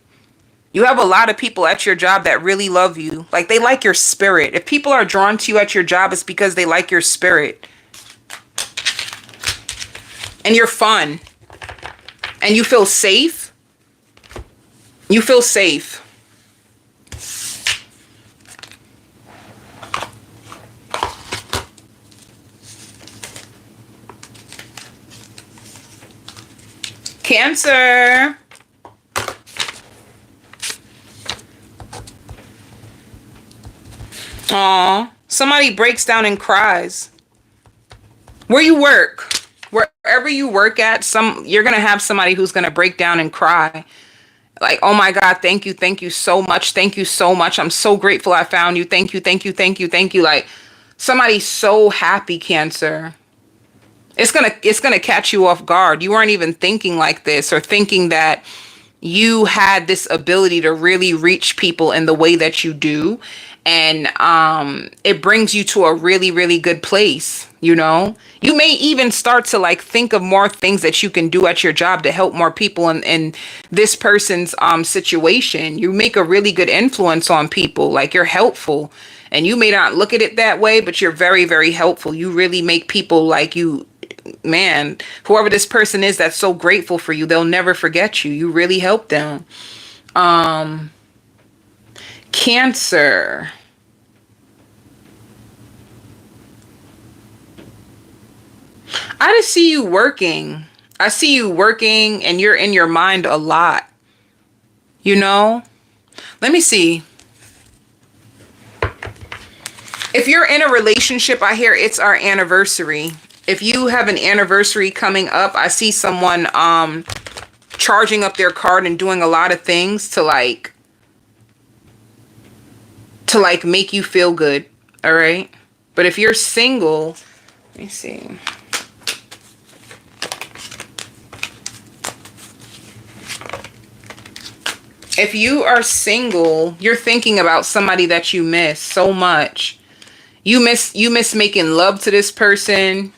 You have a lot of people at your job that really love you. Like, they like your spirit. If people are drawn to you at your job, it's because they like your spirit. And you're fun. And you feel safe. You feel safe. Cancer. Aw, somebody breaks down and cries. Where you work, wherever you work at, you're gonna have somebody who's gonna break down and cry. Like, oh my God, thank you so much. Thank you so much. I'm so grateful I found you. Thank you. Like, somebody's so happy, Cancer. It's gonna catch you off guard. You weren't even thinking like this, or thinking that you had this ability to really reach people in the way that you do. And it brings you to a really, really good place. You know, you may even start to like think of more things that you can do at your job to help more people in this person's situation. You make a really good influence on people. Like, you're helpful, and you may not look at it that way, but you're very, very helpful. You really make people like you. Man, whoever this person is that's so grateful for you, they'll never forget you. You really help them. Cancer. I just see you working. I see you working, and you're in your mind a lot. You know? Let me see. If you're in a relationship, I hear it's our anniversary. If you have an anniversary coming up, I see someone charging up their card and doing a lot of things to like make you feel good. All right? But if you're single, let me see. If you are single, you're thinking about somebody that you miss so much. You miss making love to this person.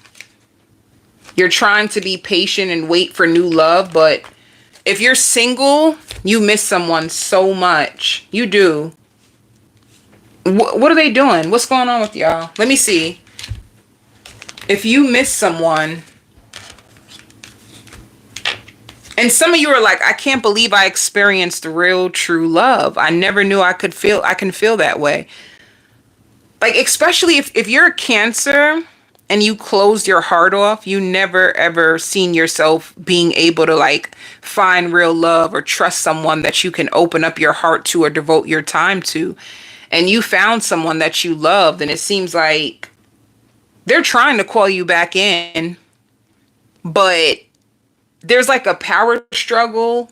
You're trying to be patient and wait for new love, but if you're single, you miss someone so much. You do. What are they doing? What's going on with y'all? Let me see. If you miss someone, and some of you are like, I can't believe I experienced real, true love. I never knew I can feel that way. Like, especially if you're a Cancer and you closed your heart off, you never ever seen yourself being able to like find real love or trust someone that you can open up your heart to or devote your time to. and you found someone that you loved, and it seems like they're trying to call you back in, but there's like a power struggle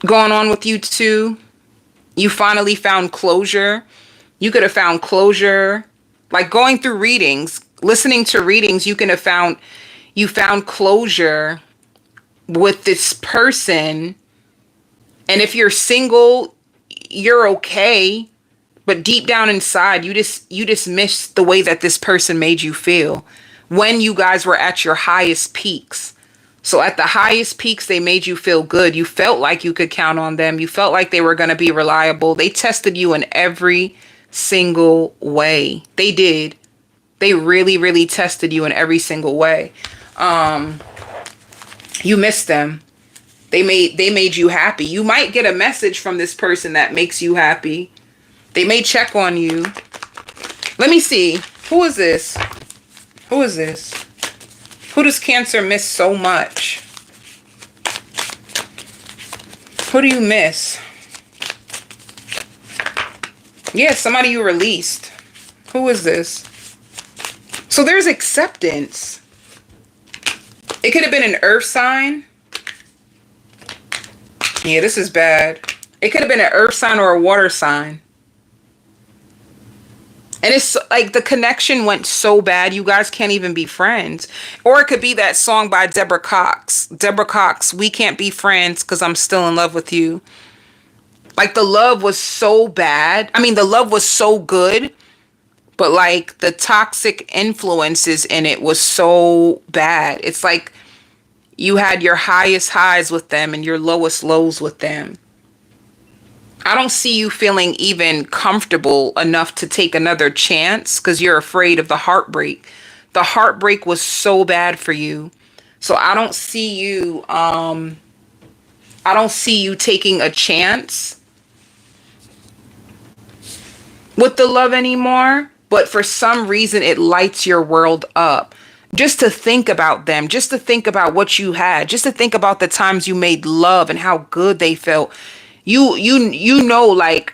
going on with you two. You finally found closure. You could have found closure, like going through readings, listening to readings. You found closure with this person. And if you're single, you're okay. But deep down inside, you just miss the way that this person made you feel when you guys were at your highest peaks. So at the highest peaks, they made you feel good. You felt like you could count on them. You felt like they were going to be reliable. They tested you in every single way. They did. They really, really tested you in every single way. You missed them. They made you happy. You might get a message from this person that makes you happy. They may check on you. Let me see. Who is this? Who is this? Who does Cancer miss so much? Who do you miss? Yeah, somebody you released. Who is this? So there's acceptance. It could have been an earth sign. Yeah, this is bad. It could have been an earth sign or a water sign. And it's like the connection went so bad, you guys can't even be friends. Or it could be that song by Deborah Cox. Deborah Cox, We Can't Be Friends Because I'm Still in Love with You. Like the love was so bad. I mean, the love was so good. But like the toxic influences in it was so bad. It's like you had your highest highs with them and your lowest lows with them. I don't see you feeling even comfortable enough to take another chance because you're afraid of the heartbreak. The heartbreak was so bad for you. So I don't see you taking a chance with the love anymore. But for some reason, it lights your world up. Just to think about them, just to think about what you had, just to think about the times you made love and how good they felt. You know, like,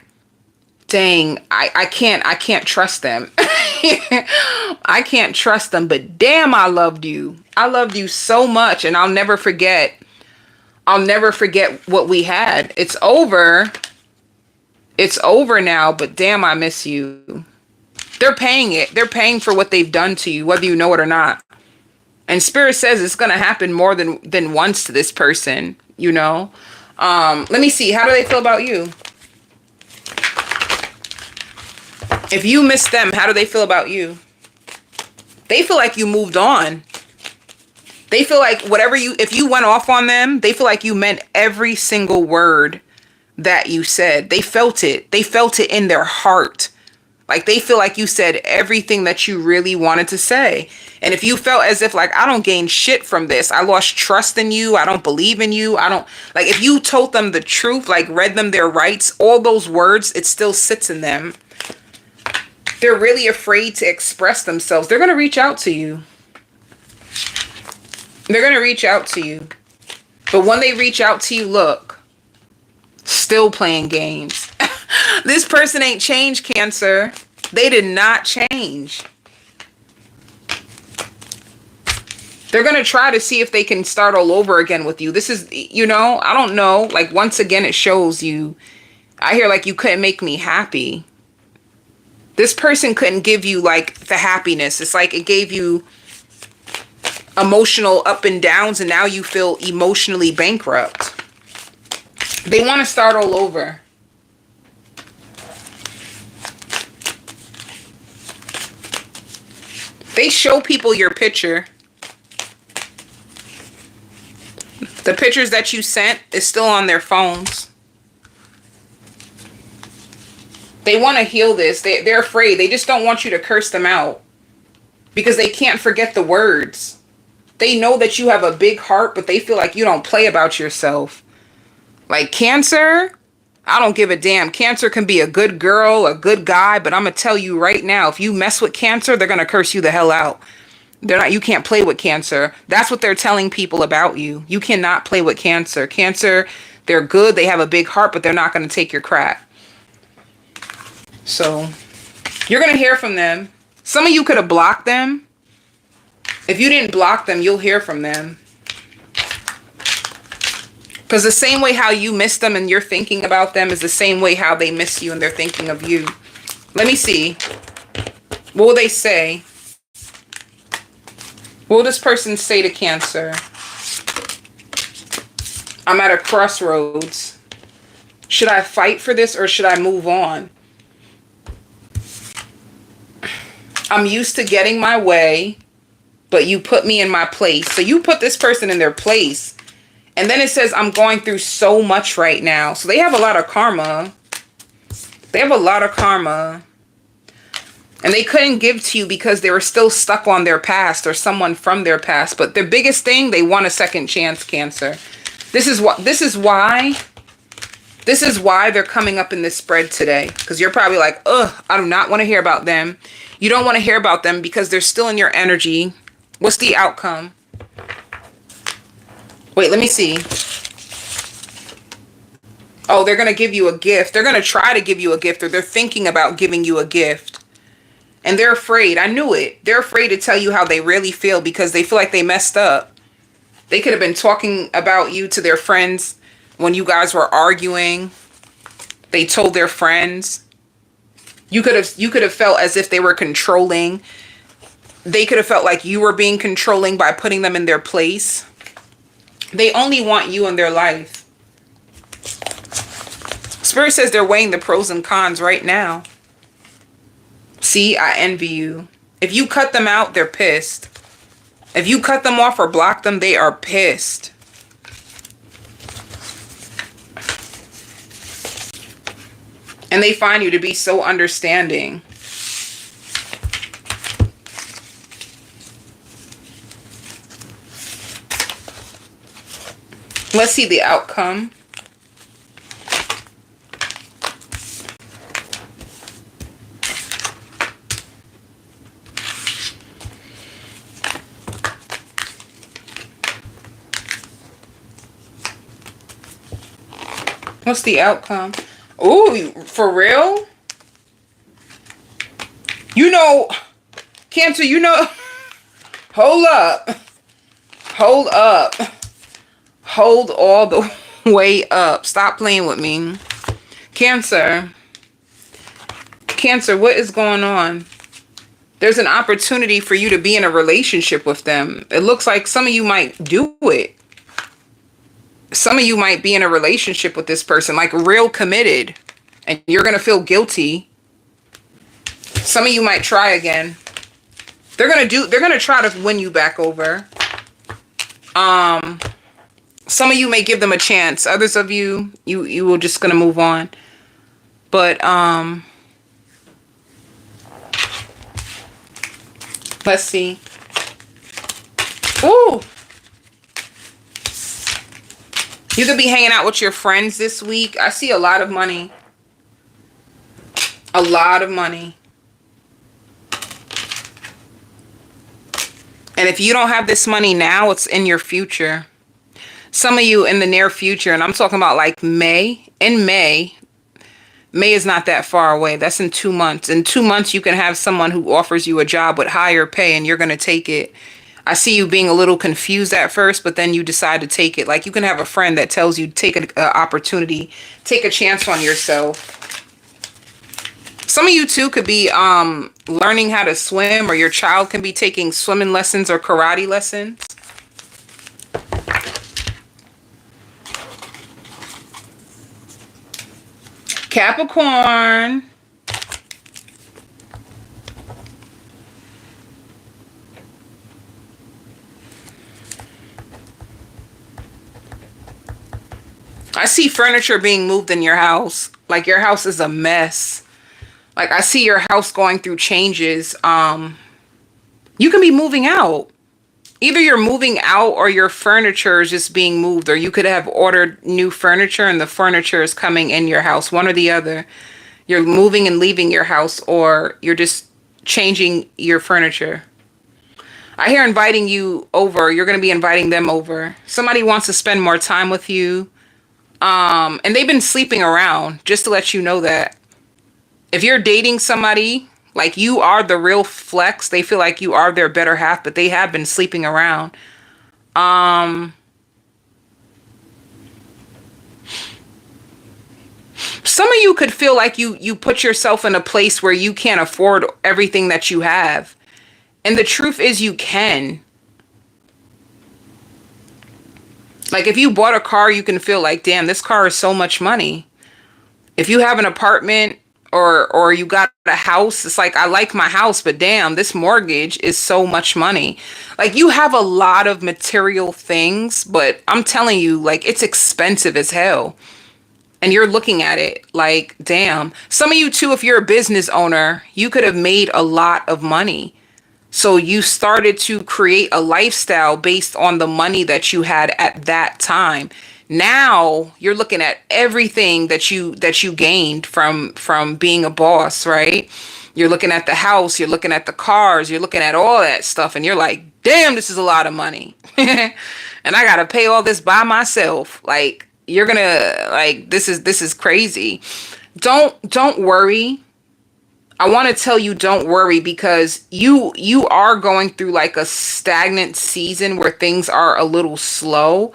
dang, I can't trust them. I can't trust them, but damn, I loved you. I loved you so much, and I'll never forget what we had. It's over. It's over now, but damn, I miss you. They're paying it. They're paying for what they've done to you, whether you know it or not. And Spirit says it's going to happen more than once to this person, you know? Let me see. How do they feel about you? If you miss them, how do they feel about you? They feel like you moved on. They feel like if you went off on them, they feel like you meant every single word that you said. They felt it. They felt it in their heart. Like they feel like you said everything that you really wanted to say. And if you felt as if like, I don't gain shit from this, I lost trust in you, I don't believe in you, like if you told them the truth, like read them their rights, all those words, it still sits in them. They're really afraid to express themselves. They're going to reach out to you. They're going to reach out to you. But when they reach out to you, look, still playing games. This person ain't changed, Cancer. They did not change. They're going to try to see if they can start all over again with you. This is, you know, I don't know. Like, once again, it shows you. I hear like you couldn't make me happy. This person couldn't give you like the happiness. It's like it gave you emotional up and downs, and now you feel emotionally bankrupt. They want to start all over. They show people your picture. The pictures that you sent is still on their phones. They want to heal this. They're afraid. They just don't want you to curse them out because they can't forget the words. They know that you have a big heart, but they feel like you don't play about yourself. Like Cancer, I don't give a damn. Cancer can be a good girl, a good guy, but I'm going to tell you right now, if you mess with Cancer, they're going to curse you the hell out. You can't play with Cancer. That's what they're telling people about you. You cannot play with Cancer. Cancer, they're good. They have a big heart, but they're not going to take your crap. So you're going to hear from them. Some of you could have blocked them. If you didn't block them, you'll hear from them. Because the same way how you miss them and you're thinking about them is the same way how they miss you and they're thinking of you. Let me see. What will they say? What will this person say to Cancer? I'm at a crossroads. Should I fight for this or should I move on? I'm used to getting my way, but you put me in my place. So you put this person in their place. And then it says, I'm going through so much right now. So they have a lot of karma. They have a lot of karma. And they couldn't give to you because they were still stuck on their past or someone from their past. But their biggest thing, they want a second chance, Cancer. This is why they're coming up in this spread today. Because you're probably like, ugh, I do not want to hear about them. You don't want to hear about them because they're still in your energy. What's the outcome? Wait, let me see. Oh, they're going to give you a gift. They're going to try to give you a gift, or they're thinking about giving you a gift. And they're afraid. I knew it. They're afraid to tell you how they really feel because they feel like they messed up. They could have been talking about you to their friends when you guys were arguing. They told their friends. You could have felt as if they were controlling. They could have felt like you were being controlling by putting them in their place. They only want you in their life. Spirit says they're weighing the pros and cons right now. See, I envy you. If you cut them out, they're pissed. If you cut them off or block them, they are pissed. And they find you to be so understanding. Let's see the outcome. What's the outcome? Ooh, for real? You know, Cancer, you know, hold up. Hold up. Hold all the way up. Stop playing with me. Cancer. Cancer, what is going on? There's an opportunity for you to be in a relationship with them. It looks like some of you might do it. Some of you might be in a relationship with this person, like real committed, and you're going to feel guilty. Some of you might try again. They're going to try to win you back over. Some of you may give them a chance. Others of you will just going to move on. But, let's see. Ooh. You could be hanging out with your friends this week. I see a lot of money. A lot of money. And if you don't have this money now, it's in your future. Some of you in the near future, and I'm talking about like May. In May. May is not that far away. That's in 2 months. In 2 months, you can have someone who offers you a job with higher pay and you're going to take it. I see you being a little confused at first, but then you decide to take it. Like you can have a friend that tells you take an opportunity, take a chance on yourself. Some of you too could be learning how to swim, or your child can be taking swimming lessons or karate lessons. Capricorn. I see furniture being moved in your house. Like your house is a mess. Like I see your house going through changes. You can be moving out. Either you're moving out or your furniture is just being moved, or you could have ordered new furniture and the furniture is coming in your house. One or the other. You're moving and leaving your house, or you're just changing your furniture. I hear inviting you over. You're going to be inviting them over. Somebody wants to spend more time with you. And they've been sleeping around, just to let you know that. If you're dating somebody, like you are the real flex, they feel like you are their better half, but they have been sleeping around. Um, some of you could feel like you put yourself in a place where you can't afford everything that you have. And the truth is you can. Like if you bought a car, you can feel like, damn, this car is so much money. If you have an apartment or you got a house, it's like, I like my house, but damn, this mortgage is so much money. Like you have a lot of material things, but I'm telling you, like it's expensive as hell. And you're looking at it like, damn. Some of you too, if you're a business owner, you could have made a lot of money. So you started to create a lifestyle based on the money that you had at that time. Now you're looking at everything that you gained from being a boss, right? You're looking at the house, you're looking at the cars, you're looking at all that stuff, and you're like, damn, this is a lot of money. And I gotta pay all this by myself. Like, you're gonna like this is crazy. Don't worry. I want to tell you, don't worry, because you are going through like a stagnant season where things are a little slow.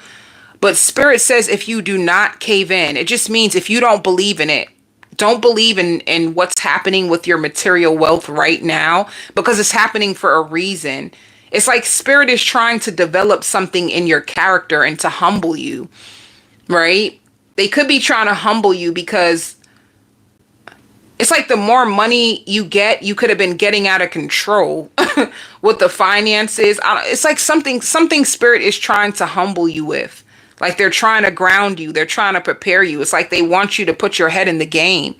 But Spirit says if you do not cave in, it just means if you don't believe in it, don't believe in what's happening with your material wealth right now, because it's happening for a reason. It's like Spirit is trying to develop something in your character and to humble you, right? They could be trying to humble you because it's like the more money you get, you could have been getting out of control with the finances. It's like something Spirit is trying to humble you with. Like they're trying to ground you. They're trying to prepare you. It's like they want you to put your head in the game.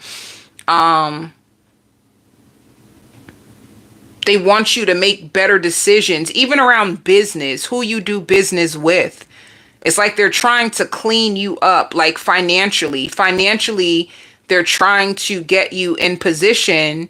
They want you to make better decisions, even around business, who you do business with. It's like they're trying to clean you up, like financially. Financially, they're trying to get you in position.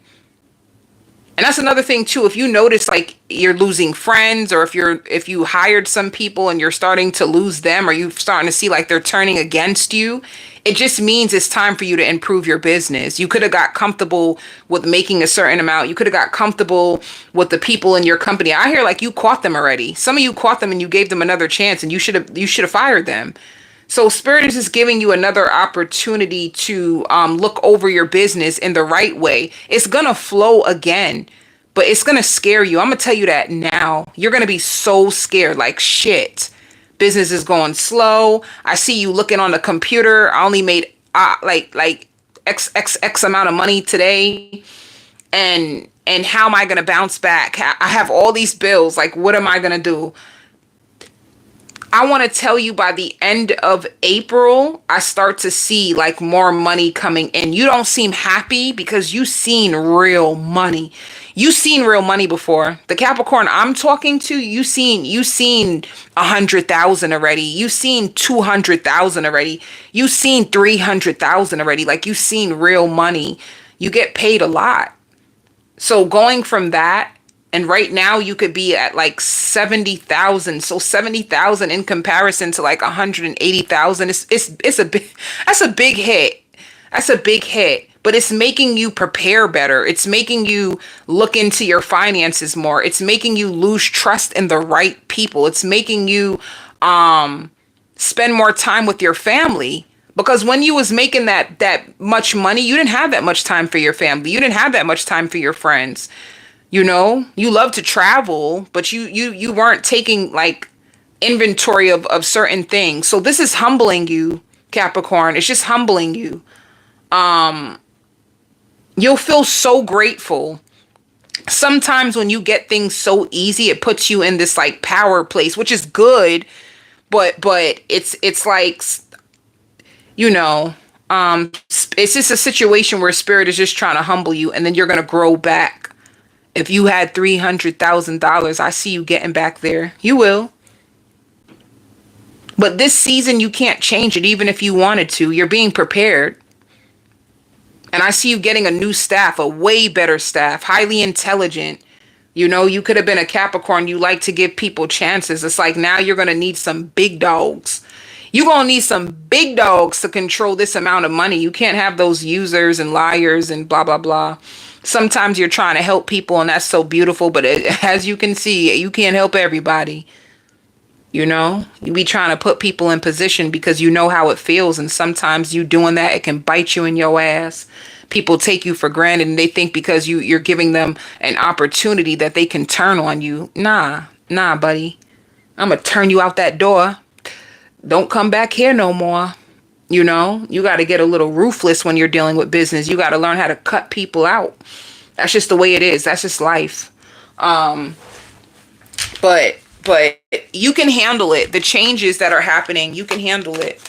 And that's another thing too. If you notice like you're losing friends, or if you hired some people and you're starting to lose them, or you're starting to see like they're turning against you, it just means it's time for you to improve your business. You could have got comfortable with making a certain amount. You could have got comfortable with the people in your company. I hear like you caught them already. Some of you caught them and you gave them another chance, and you should have fired them. So Spirit is just giving you another opportunity to look over your business in the right way. It's going to flow again, but it's going to scare you. I'm going to tell you that now. You're going to be so scared, like shit. Business is going slow. I see you looking on the computer. I only made like X amount of money today. And how am I going to bounce back? I have all these bills. Like, what am I going to do? I want to tell you by the end of April, I start to see like more money coming in. You don't seem happy because you've seen real money. You've seen real money before. The Capricorn I'm talking to, you've seen 100,000 already. You've seen 200,000 already. You've seen 300,000 already. Like you've seen real money. You get paid a lot. So going from that, and right now you could be at like 70,000. So 70,000 in comparison to like 180,000. It's a big, that's a big hit. That's a big hit, but it's making you prepare better. It's making you look into your finances more. It's making you lose trust in the right people. It's making you, spend more time with your family. Because when you was making that much money, you didn't have that much time for your family. You didn't have that much time for your friends. You know, you love to travel, but you weren't taking like inventory of certain things. So this is humbling you, Capricorn. It's just humbling you. You'll feel so grateful. Sometimes when you get things so easy, it puts you in this like power place, which is good, but it's like, you know, it's just a situation where Spirit is just trying to humble you, and then you're going to grow back. If you had $300,000, I see you getting back there. You will. But this season, you can't change it, even if you wanted to. You're being prepared. And I see you getting a new staff, a way better staff, highly intelligent. You know, you could have been a Capricorn. You like to give people chances. It's like now you're going to need some big dogs. You're going to need some big dogs to control this amount of money. You can't have those users and liars and blah, blah, blah. Sometimes you're trying to help people, and that's so beautiful. But as you can see, you can't help everybody. You know, you be trying to put people in position because you know how it feels. And sometimes you doing that, it can bite you in your ass. People take you for granted and they think because you're giving them an opportunity that they can turn on you. Nah, buddy. I'm going to turn you out that door. Don't come back here no more. You know, you got to get a little ruthless when you're dealing with business. You got to learn how to cut people out. That's just the way it is. That's just life. But you can handle it. The changes that are happening, you can handle it.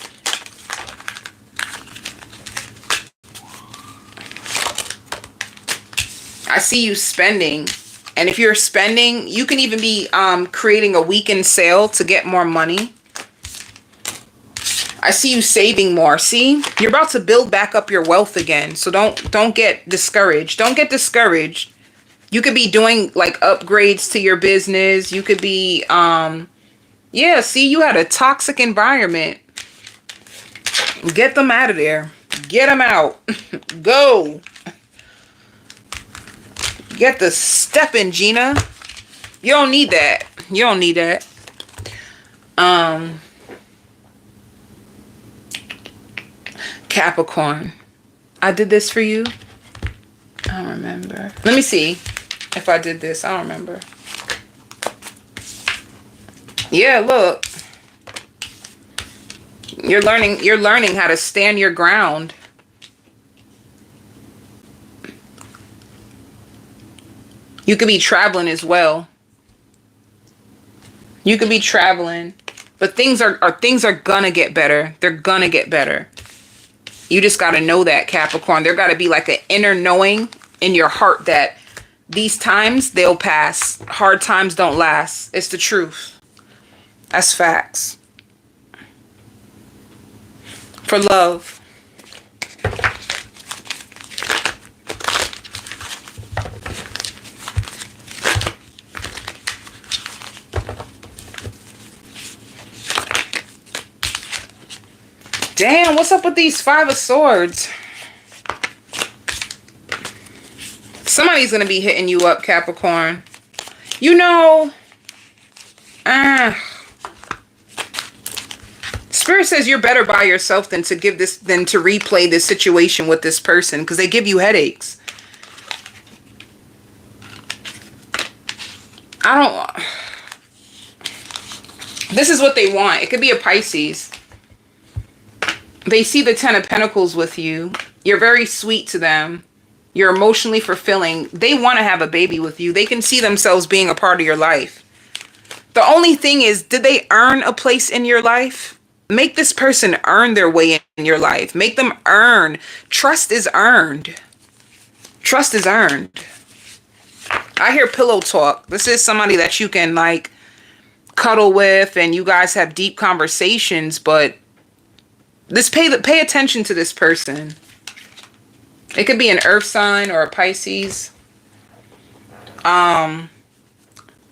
I see you spending. And if you're spending, you can even be creating a weekend sale to get more money. I see you saving more. See, you're about to build back up your wealth again. So don't get discouraged. Don't get discouraged. You could be doing like upgrades to your business. You could be, yeah, see, you had a toxic environment. Get them out of there. Get them out. Go. Get the step in, Gina. You don't need that. You don't need that. Capricorn. I did this for you. I don't remember. Let me see if I did this. I don't remember. Yeah, look. You're learning how to stand your ground. You could be traveling as well. You could be traveling, but things are gonna get better. They're gonna get better. You just got to know that, Capricorn. There got to be like an inner knowing in your heart that these times, they'll pass. Hard times don't last. It's the truth. That's facts. For love. Damn, what's up with these Five of Swords? Somebody's going to be hitting you up, Capricorn. You know, Spirit says you're better by yourself than to replay this situation with this person because they give you headaches. This is what they want. It could be a Pisces. They see the Ten of Pentacles with you. You're very sweet to them. You're emotionally fulfilling. They want to have a baby with you. They can see themselves being a part of your life. The only thing is, did they earn a place in your life? Make this person earn their way in your life. Make them earn. Trust is earned. Trust is earned. I hear pillow talk. This is somebody that you can like cuddle with and you guys have deep conversations, but pay attention to this person. It could be an earth sign or a Pisces. Let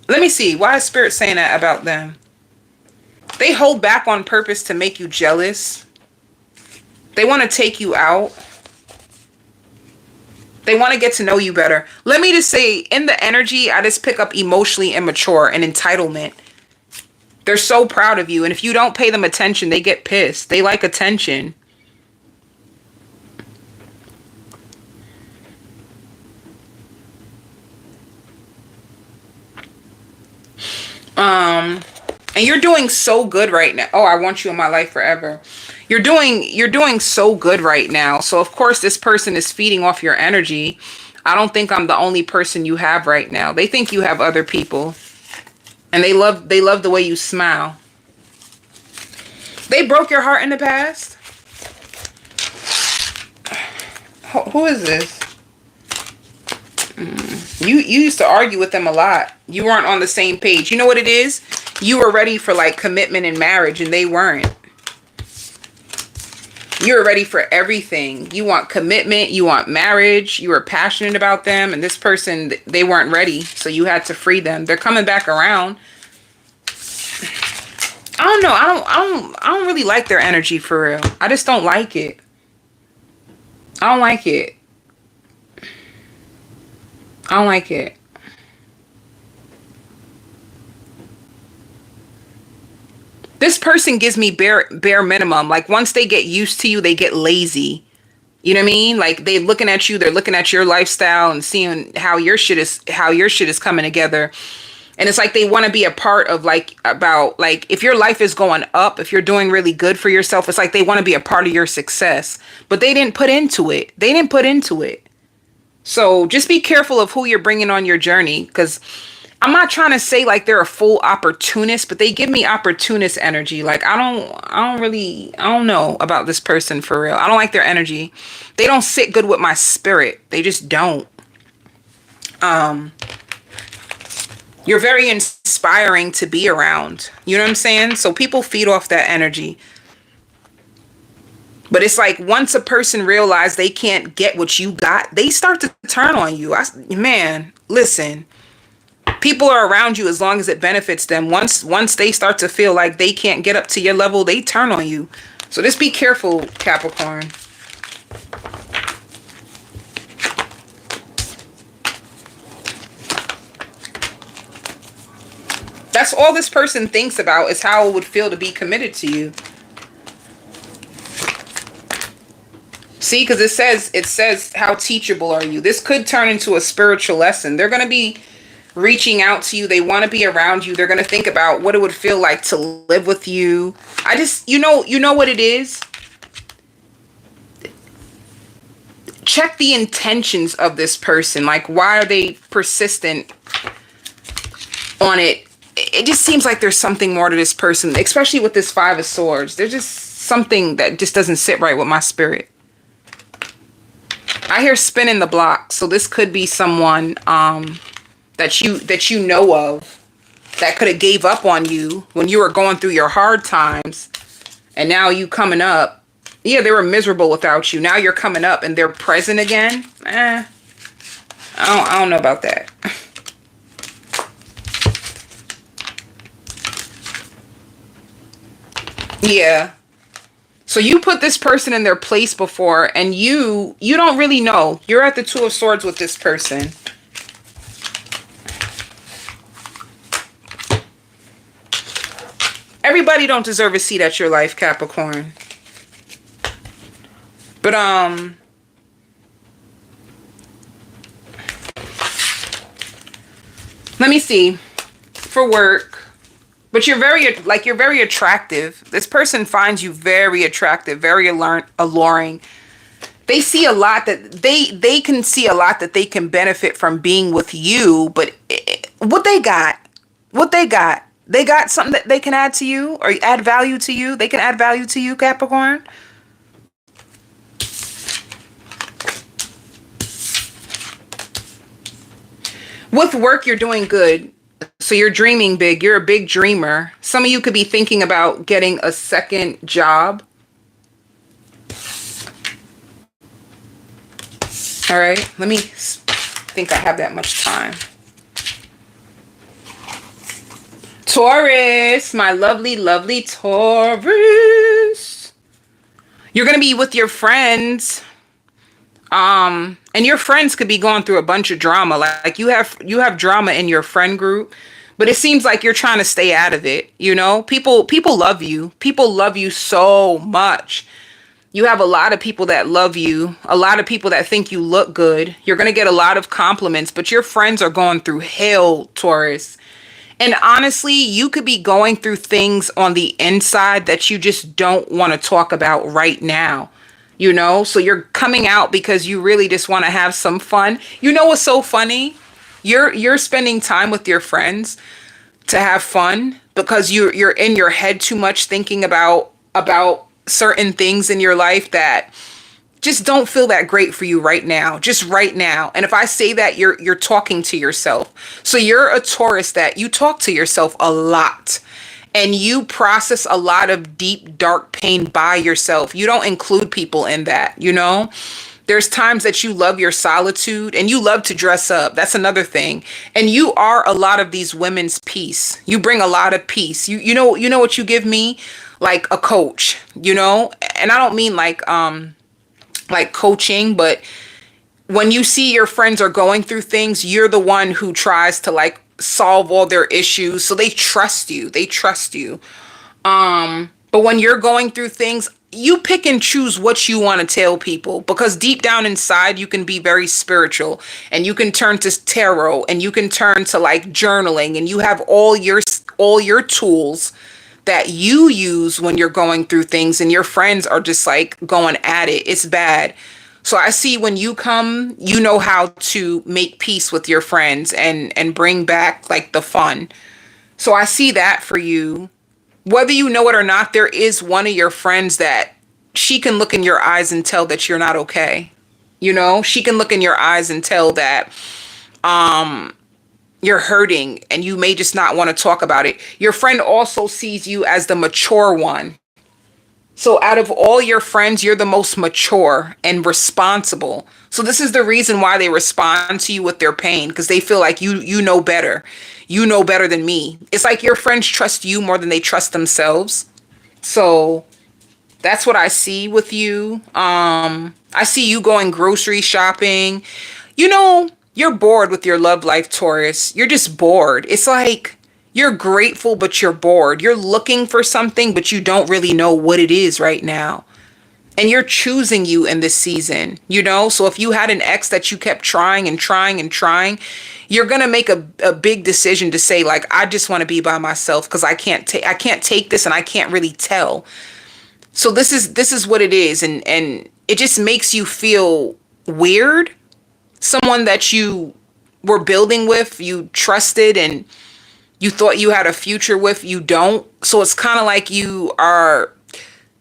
me see. Why is Spirit saying that about them? They hold back on purpose to make you jealous. They want to take you out. They want to get to know you better. Let me just say, in the energy, I just pick up emotionally immature and entitlement. They're so proud of you. And if you don't pay them attention, they get pissed. They like attention. And you're doing so good right now. Oh, I want you in my life forever. You're doing so good right now. So of course this person is feeding off your energy. I don't think I'm the only person you have right now. They think you have other people. And they love the way you smile. They broke your heart in the past? Who is this? You used to argue with them a lot. You weren't on the same page. You know what it is? You were ready for like commitment and marriage and they weren't. You were ready for everything. You want commitment. You want marriage. You were passionate about them. And this person, they weren't ready. So you had to free them. They're coming back around. I don't know. I don't really like their energy for real. I just don't like it. I don't like it. I don't like it. This person gives me bare minimum. Like once they get used to you, they get lazy. You know what I mean? Like they're looking at you, they're looking at your lifestyle and seeing how your shit is coming together. And it's like they want to be a part of like if your life is going up, if you're doing really good for yourself, it's like they want to be a part of your success. But they didn't put into it. They didn't put into it. So just be careful of who you're bringing on your journey, because I'm not trying to say like they're a full opportunist, but they give me opportunist energy. Like I don't know about this person for real. I don't like their energy. They don't sit good with my spirit. They just don't. You're very inspiring to be around. You know what I'm saying? So people feed off that energy. But it's like once a person realizes they can't get what you got, they start to turn on you. Man, listen. People are around you as long as it benefits them. Once they start to feel like they can't get up to your level, they turn on you. So just be careful, Capricorn. That's all this person thinks about, is how it would feel to be committed to you. See, because it says how teachable are you. This could turn into a spiritual lesson. They're going to be reaching out to you. They want to be around you. They're going to think about what it would feel like to live with you. I just, you know what it is? Check the intentions of this person. Like, why are they persistent on it? It just seems like there's something more to this person, especially with this Five of Swords. There's just something that just doesn't sit right with my spirit. I hear spinning the block. So this could be someone that you know of that could have gave up on you when you were going through your hard times, and now you coming up. Yeah, they were miserable without you. Now you're coming up and they're present again. I don't know about that. Yeah. So you put this person in their place before, and you don't really know. You're at the Two of Swords with this person. Everybody don't deserve a seat at your life, Capricorn. But let me see. For work. But you're very attractive. This person finds you very attractive, very alluring. They see a lot that they can see a lot that they can benefit from being with you. But what they got, they got something that they can add to you or add value to you. They can add value to you, Capricorn. With work, you're doing good. So you're dreaming big. You're a big dreamer. Some of you could be thinking about getting a second job. All right. Let me think I have that much time. Taurus, my lovely, lovely Taurus. You're going to be with your friends. And your friends could be going through a bunch of drama. Like you have drama in your friend group, but it seems like you're trying to stay out of it. You know, people love you. People love you so much. You have a lot of people that love you, a lot of people that think you look good. You're going to get a lot of compliments, but your friends are going through hell, Taurus. And honestly, you could be going through things on the inside that you just don't want to talk about right now. You know, so you're coming out because you really just want to have some fun. You know what's so funny? You're spending time with your friends to have fun because you're in your head too much thinking about certain things in your life that just don't feel that great for you right now. Just right now. And if I say that, you're talking to yourself. So you're a Taurus that you talk to yourself a lot. And you process a lot of deep, dark pain by yourself. You don't include people in that, you know? There's times that you love your solitude and you love to dress up. That's another thing. And you are a lot of these women's peace. You bring a lot of peace. You know what you give me? Like a coach, you know? And I don't mean like coaching, but when you see your friends are going through things, you're the one who tries to like solve all their issues. So they trust you. They trust you. But when you're going through things, you pick and choose what you want to tell people, because deep down inside, you can be very spiritual, and you can turn to tarot, and you can turn to like journaling, and you have all your tools that you use when you're going through things, and your friends are just like going at it. It's bad. So I see when you come, you know how to make peace with your friends and bring back like the fun. So I see that for you. Whether you know it or not, there is one of your friends that she can look in your eyes and tell that you're not okay. You know, she can look in your eyes and tell that you're hurting and you may just not want to talk about it. Your friend also sees you as the mature one. So out of all your friends, you're the most mature and responsible. So this is the reason why they respond to you with their pain, because they feel like you know better. You know better than me. It's like your friends trust you more than they trust themselves. So that's what I see with you. I see you going grocery shopping. You know, you're bored with your love life, Taurus. You're just bored. It's like you're grateful, but you're bored. You're looking for something, but you don't really know what it is right now. And you're choosing you in this season, you know? So if you had an ex that you kept trying and trying and trying, you're going to make a big decision to say, like, I just want to be by myself because I can't take this and I can't really tell. So this is what it is. And it just makes you feel weird. Someone that you were building with, you trusted and you thought you had a future with, you don't. So it's kind of like you are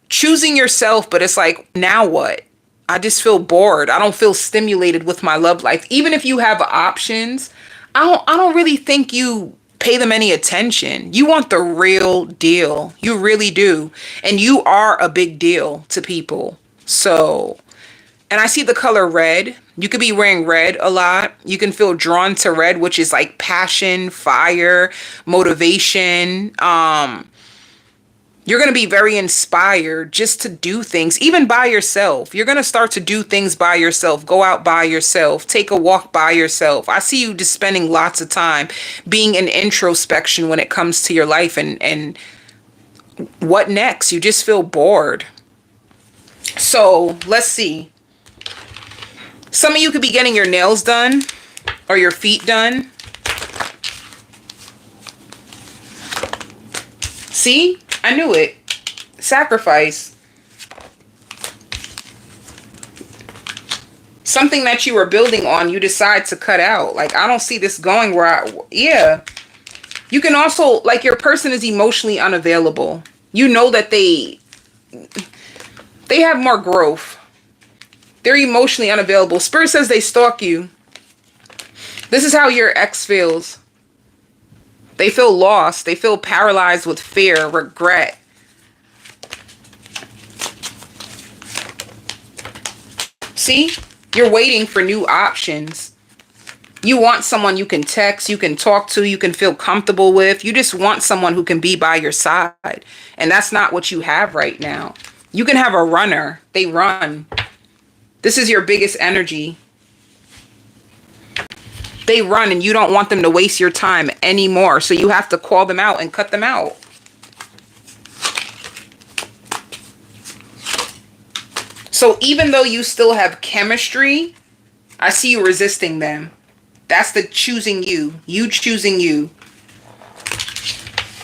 choosing yourself, but it's like, now what? I just feel bored. I don't feel stimulated with my love life. Even if you have options, I don't really think you pay them any attention. You want the real deal. You really do. And you are a big deal to people. So, and I see the color red. You could be wearing red a lot. You can feel drawn to red, which is like passion, fire, motivation. You're going to be very inspired just to do things, even by yourself. You're going to start to do things by yourself, go out by yourself, take a walk by yourself. I see you just spending lots of time being in introspection when it comes to your life and what next? You just feel bored. So let's see. Some of you could be getting your nails done or your feet done. See? I knew it. Sacrifice. Something that you were building on, you decide to cut out. Like, I don't see this going where yeah. You can also, like, your person is emotionally unavailable. You know that they have more growth. They're emotionally unavailable. Spirit says they stalk you. This is how your ex feels. They feel lost. They feel paralyzed with fear, regret. See? You're waiting for new options. You want someone you can text, you can talk to, you can feel comfortable with. You just want someone who can be by your side. And that's not what you have right now. You can have a runner. They run. This is your biggest energy. They run and you don't want them to waste your time anymore. So you have to call them out and cut them out. So even though you still have chemistry, I see you resisting them. That's the choosing you. You choosing you.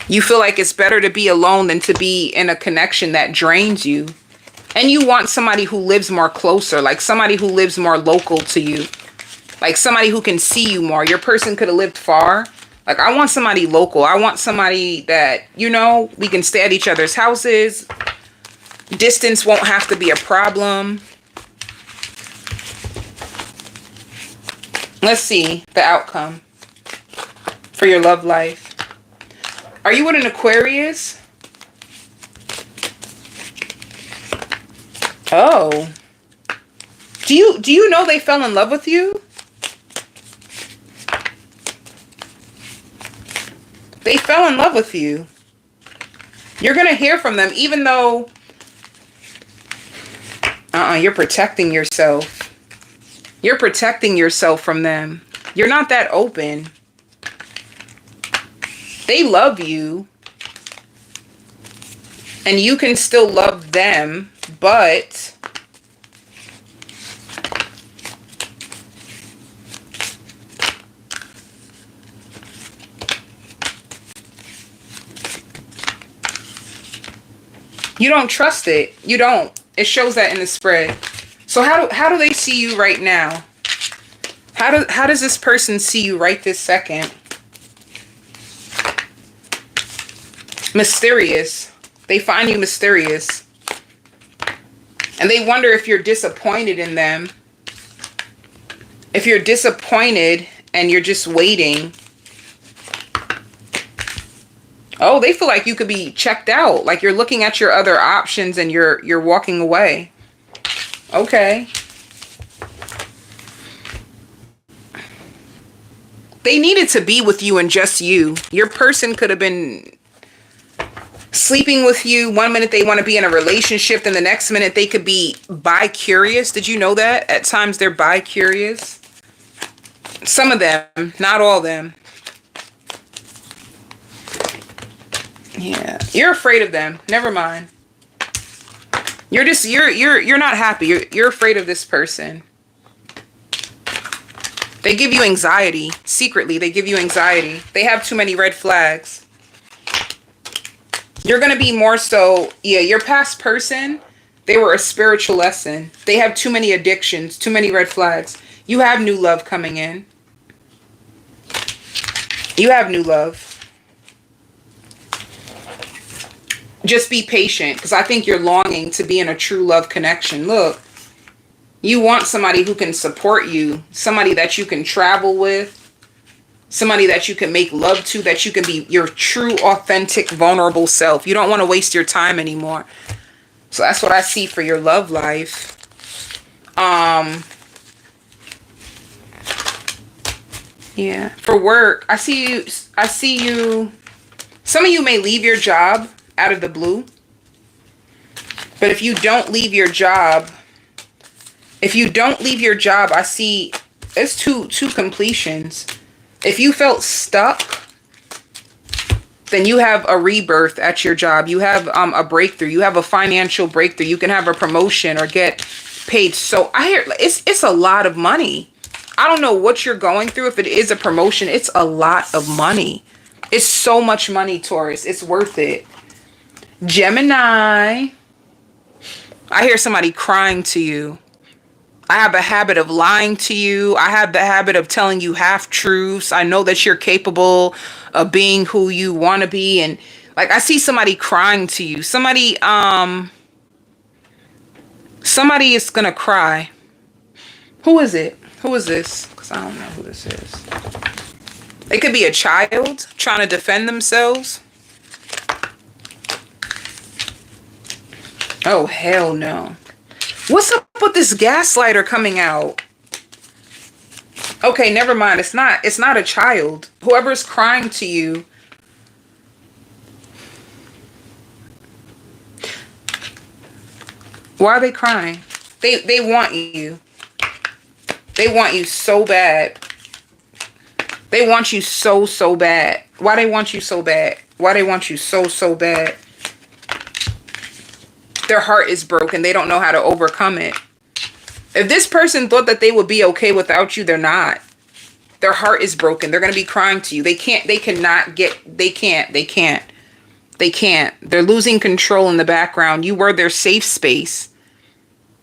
You feel like it's better to be alone than to be in a connection that drains you. And you want somebody who lives more closer, like somebody who lives more local to you. Like somebody who can see you more. Your person could have lived far. Like, I want somebody local. I want somebody that, you know, we can stay at each other's houses. Distance won't have to be a problem. Let's see the outcome for your love life. Are you with an Aquarius? Oh. Do you know they fell in love with you? They fell in love with you. You're going to hear from them, even though you're protecting yourself. You're protecting yourself from them. You're not that open. They love you. And you can still love them, but you don't trust it. You don't. It shows that in the spread. So how do they see you right now? How does this person see you right this second? Mysterious. They find you mysterious. And they wonder if you're disappointed in them. If you're disappointed and you're just waiting. Oh, they feel like you could be checked out. Like you're looking at your other options and you're walking away. Okay. They needed to be with you and just you. Your person could have been sleeping with you. One minute they want to be in a relationship, then the next minute they could be bi-curious. Did you know that? At times they're bi-curious. Some of them, not all of them. Yeah, you're afraid of them. Never mind. You're just you're not happy. You're afraid of this person. They give you anxiety. Secretly, they give you anxiety. They have too many red flags. You're going to be more so, yeah, your past person, they were a spiritual lesson. They have too many addictions, too many red flags. You have new love coming in. You have new love. Just be patient, because I think you're longing to be in a true love connection. Look, you want somebody who can support you, somebody that you can travel with, somebody that you can make love to, that you can be your true, authentic, vulnerable self. You don't want to waste your time anymore. So that's what I see for your love life. Yeah, for work, I see you. Some of you may leave your job out of the blue. But if you don't leave your job, I see it's two completions. If you felt stuck, then you have a rebirth at your job. You have a breakthrough. You have a financial breakthrough. You can have a promotion or get paid. So I hear it's a lot of money. I don't know what you're going through. If it is a promotion, it's a lot of money. It's so much money, Taurus. It's worth it. Gemini, I hear somebody crying to you. I have a habit of lying to you. I have the habit of telling you half-truths. I know that you're capable of being who you want to be. And like, I see somebody crying to you. Somebody is going to cry. Who is it? Who is this? Because I don't know who this is. It could be a child trying to defend themselves. Oh, hell no. What's up with this gaslighter coming out? Okay, never mind. It's not a child. Whoever's crying to you. Why are they crying? They want you. They want you so bad. They want you so bad. Why they want you so bad? Why they want you so bad? Their heart is broken. They don't know how to overcome it. If this person thought that they would be okay without you, they're not. Their heart is broken. They're going to be crying to you. They can't. They're losing control in the background. You were their safe space.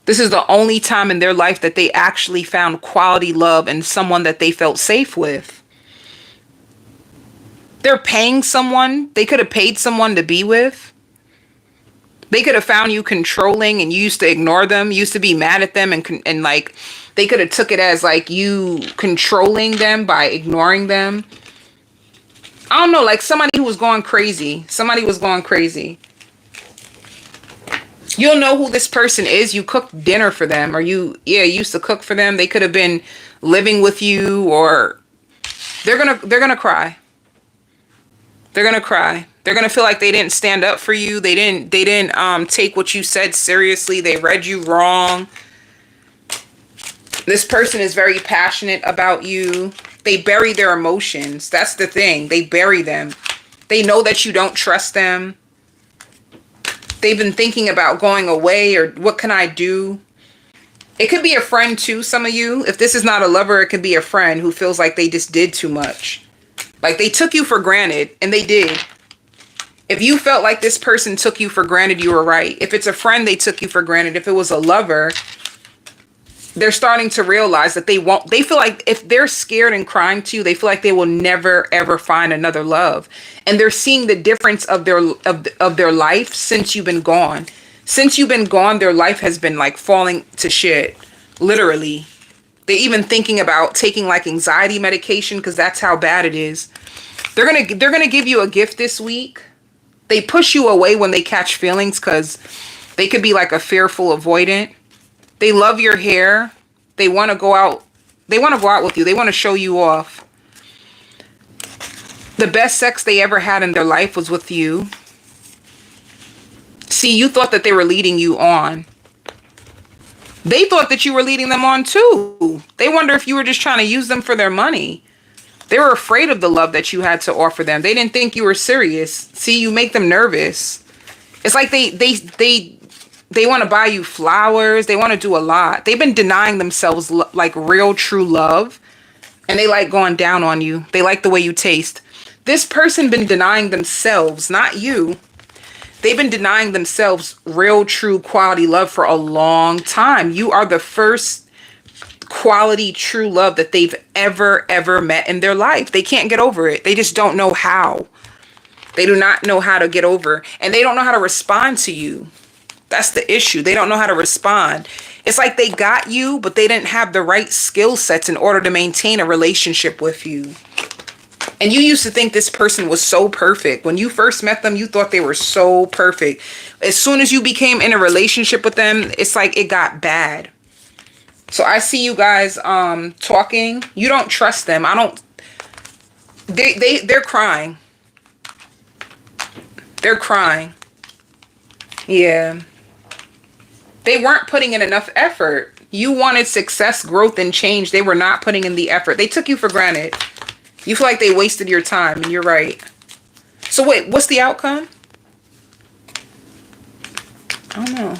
This is the only time in their life that they actually found quality love and someone that they felt safe with. They're paying someone. They could have paid someone to be with. They could have found you controlling and you used to ignore them. You used to be mad at them and like they could have took it as like you controlling them by ignoring them. I don't know, like somebody who was going crazy. Somebody was going crazy. You'll know who this person is. You cooked dinner for them, or you used to cook for them. They could have been living with you, or they're gonna cry. They're gonna cry. They're gonna feel like they didn't stand up for you. They didn't take what you said seriously. They read you wrong. This person is very passionate about you. They bury their emotions. That's the thing. They bury them. They know that you don't trust them. They've been thinking about going away, or what can I do? It could be a friend too, some of you. If this is not a lover, it could be a friend who feels like they just did too much. Like they took you for granted, and they did. If you felt like this person took you for granted, you were right. If it's a friend, they took you for granted. If it was a lover, they're starting to realize that they feel like if they're scared and crying to you, they feel like they will never ever find another love. And they're seeing the difference of their life since you've been gone. Since you've been gone, their life has been like falling to shit. Literally. They're even thinking about taking like anxiety medication, because that's how bad it is. They're gonna give you a gift this week. They push you away when they catch feelings, because they could be like a fearful avoidant. They love your hair. They want to go out. They want to go out with you. They want to show you off. The best sex they ever had in their life was with you. See, you thought that they were leading you on. They thought that you were leading them on too. They wonder if you were just trying to use them for their money. They were afraid of the love that you had to offer them. They didn't think you were serious. See, you make them nervous. It's like they want to buy you flowers. They want to do a lot. They've been denying themselves like real true love. And they like going down on you. They like the way you taste. This person been denying themselves, not you. They've been denying themselves real true quality love for a long time. You are the first quality true love that they've ever met in their life. They can't get over it. They just don't know how. They do not know how to get over. And they don't know how to respond to you. That's the issue. They don't know how to respond. It's like they got you, but they didn't have the right skill sets in order to maintain a relationship with you. And you used to think this person was so perfect. When you first met them, you thought they were so perfect. As soon as you became in a relationship with them, it's like it got bad. So I see you guys talking. You don't trust them. They're crying. They're crying. Yeah. They weren't putting in enough effort. You wanted success, growth, and change. They were not putting in the effort. They took you for granted. You feel like they wasted your time, and you're right. So wait, what's the outcome? I don't know.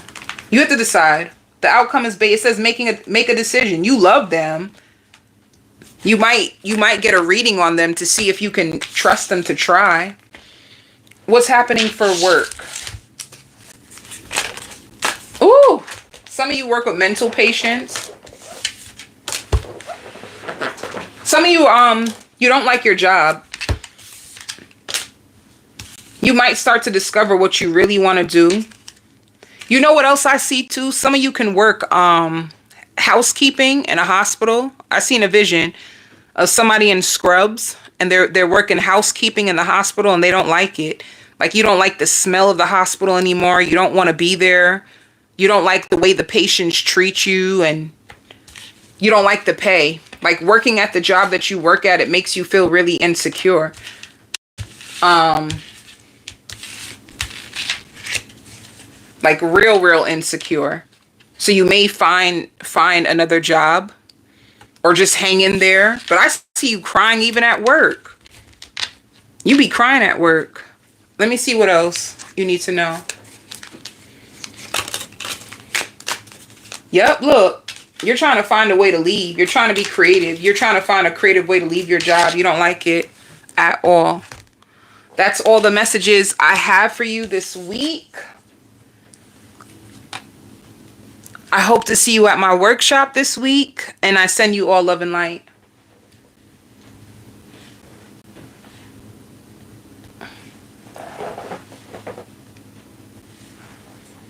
You have to decide. The outcome is it says make a decision. You love them. You might get a reading on them to see if you can trust them to try. What's happening for work? Ooh, some of you work with mental patients. Some of you you don't like your job. You might start to discover what you really want to do. You know what else I see too? Some of you can work housekeeping in a hospital. I seen a vision of somebody in scrubs, and they're working housekeeping in the hospital, and they don't like it. Like, you don't like the smell of the hospital anymore. You don't want to be there. You don't like the way the patients treat you, and you don't like the pay. Like, working at the job that you work at, it makes you feel really insecure. Like real insecure. So you may find another job, or just hang in there. But I see you crying even at work. You be crying at work. Let me see what else you need to know. Yep, look. You're trying to find a way to leave. You're trying to be creative. You're trying to find a creative way to leave your job. You don't like it at all. That's all the messages I have for you this week. I hope to see you at my workshop this week, and I send you all love and light.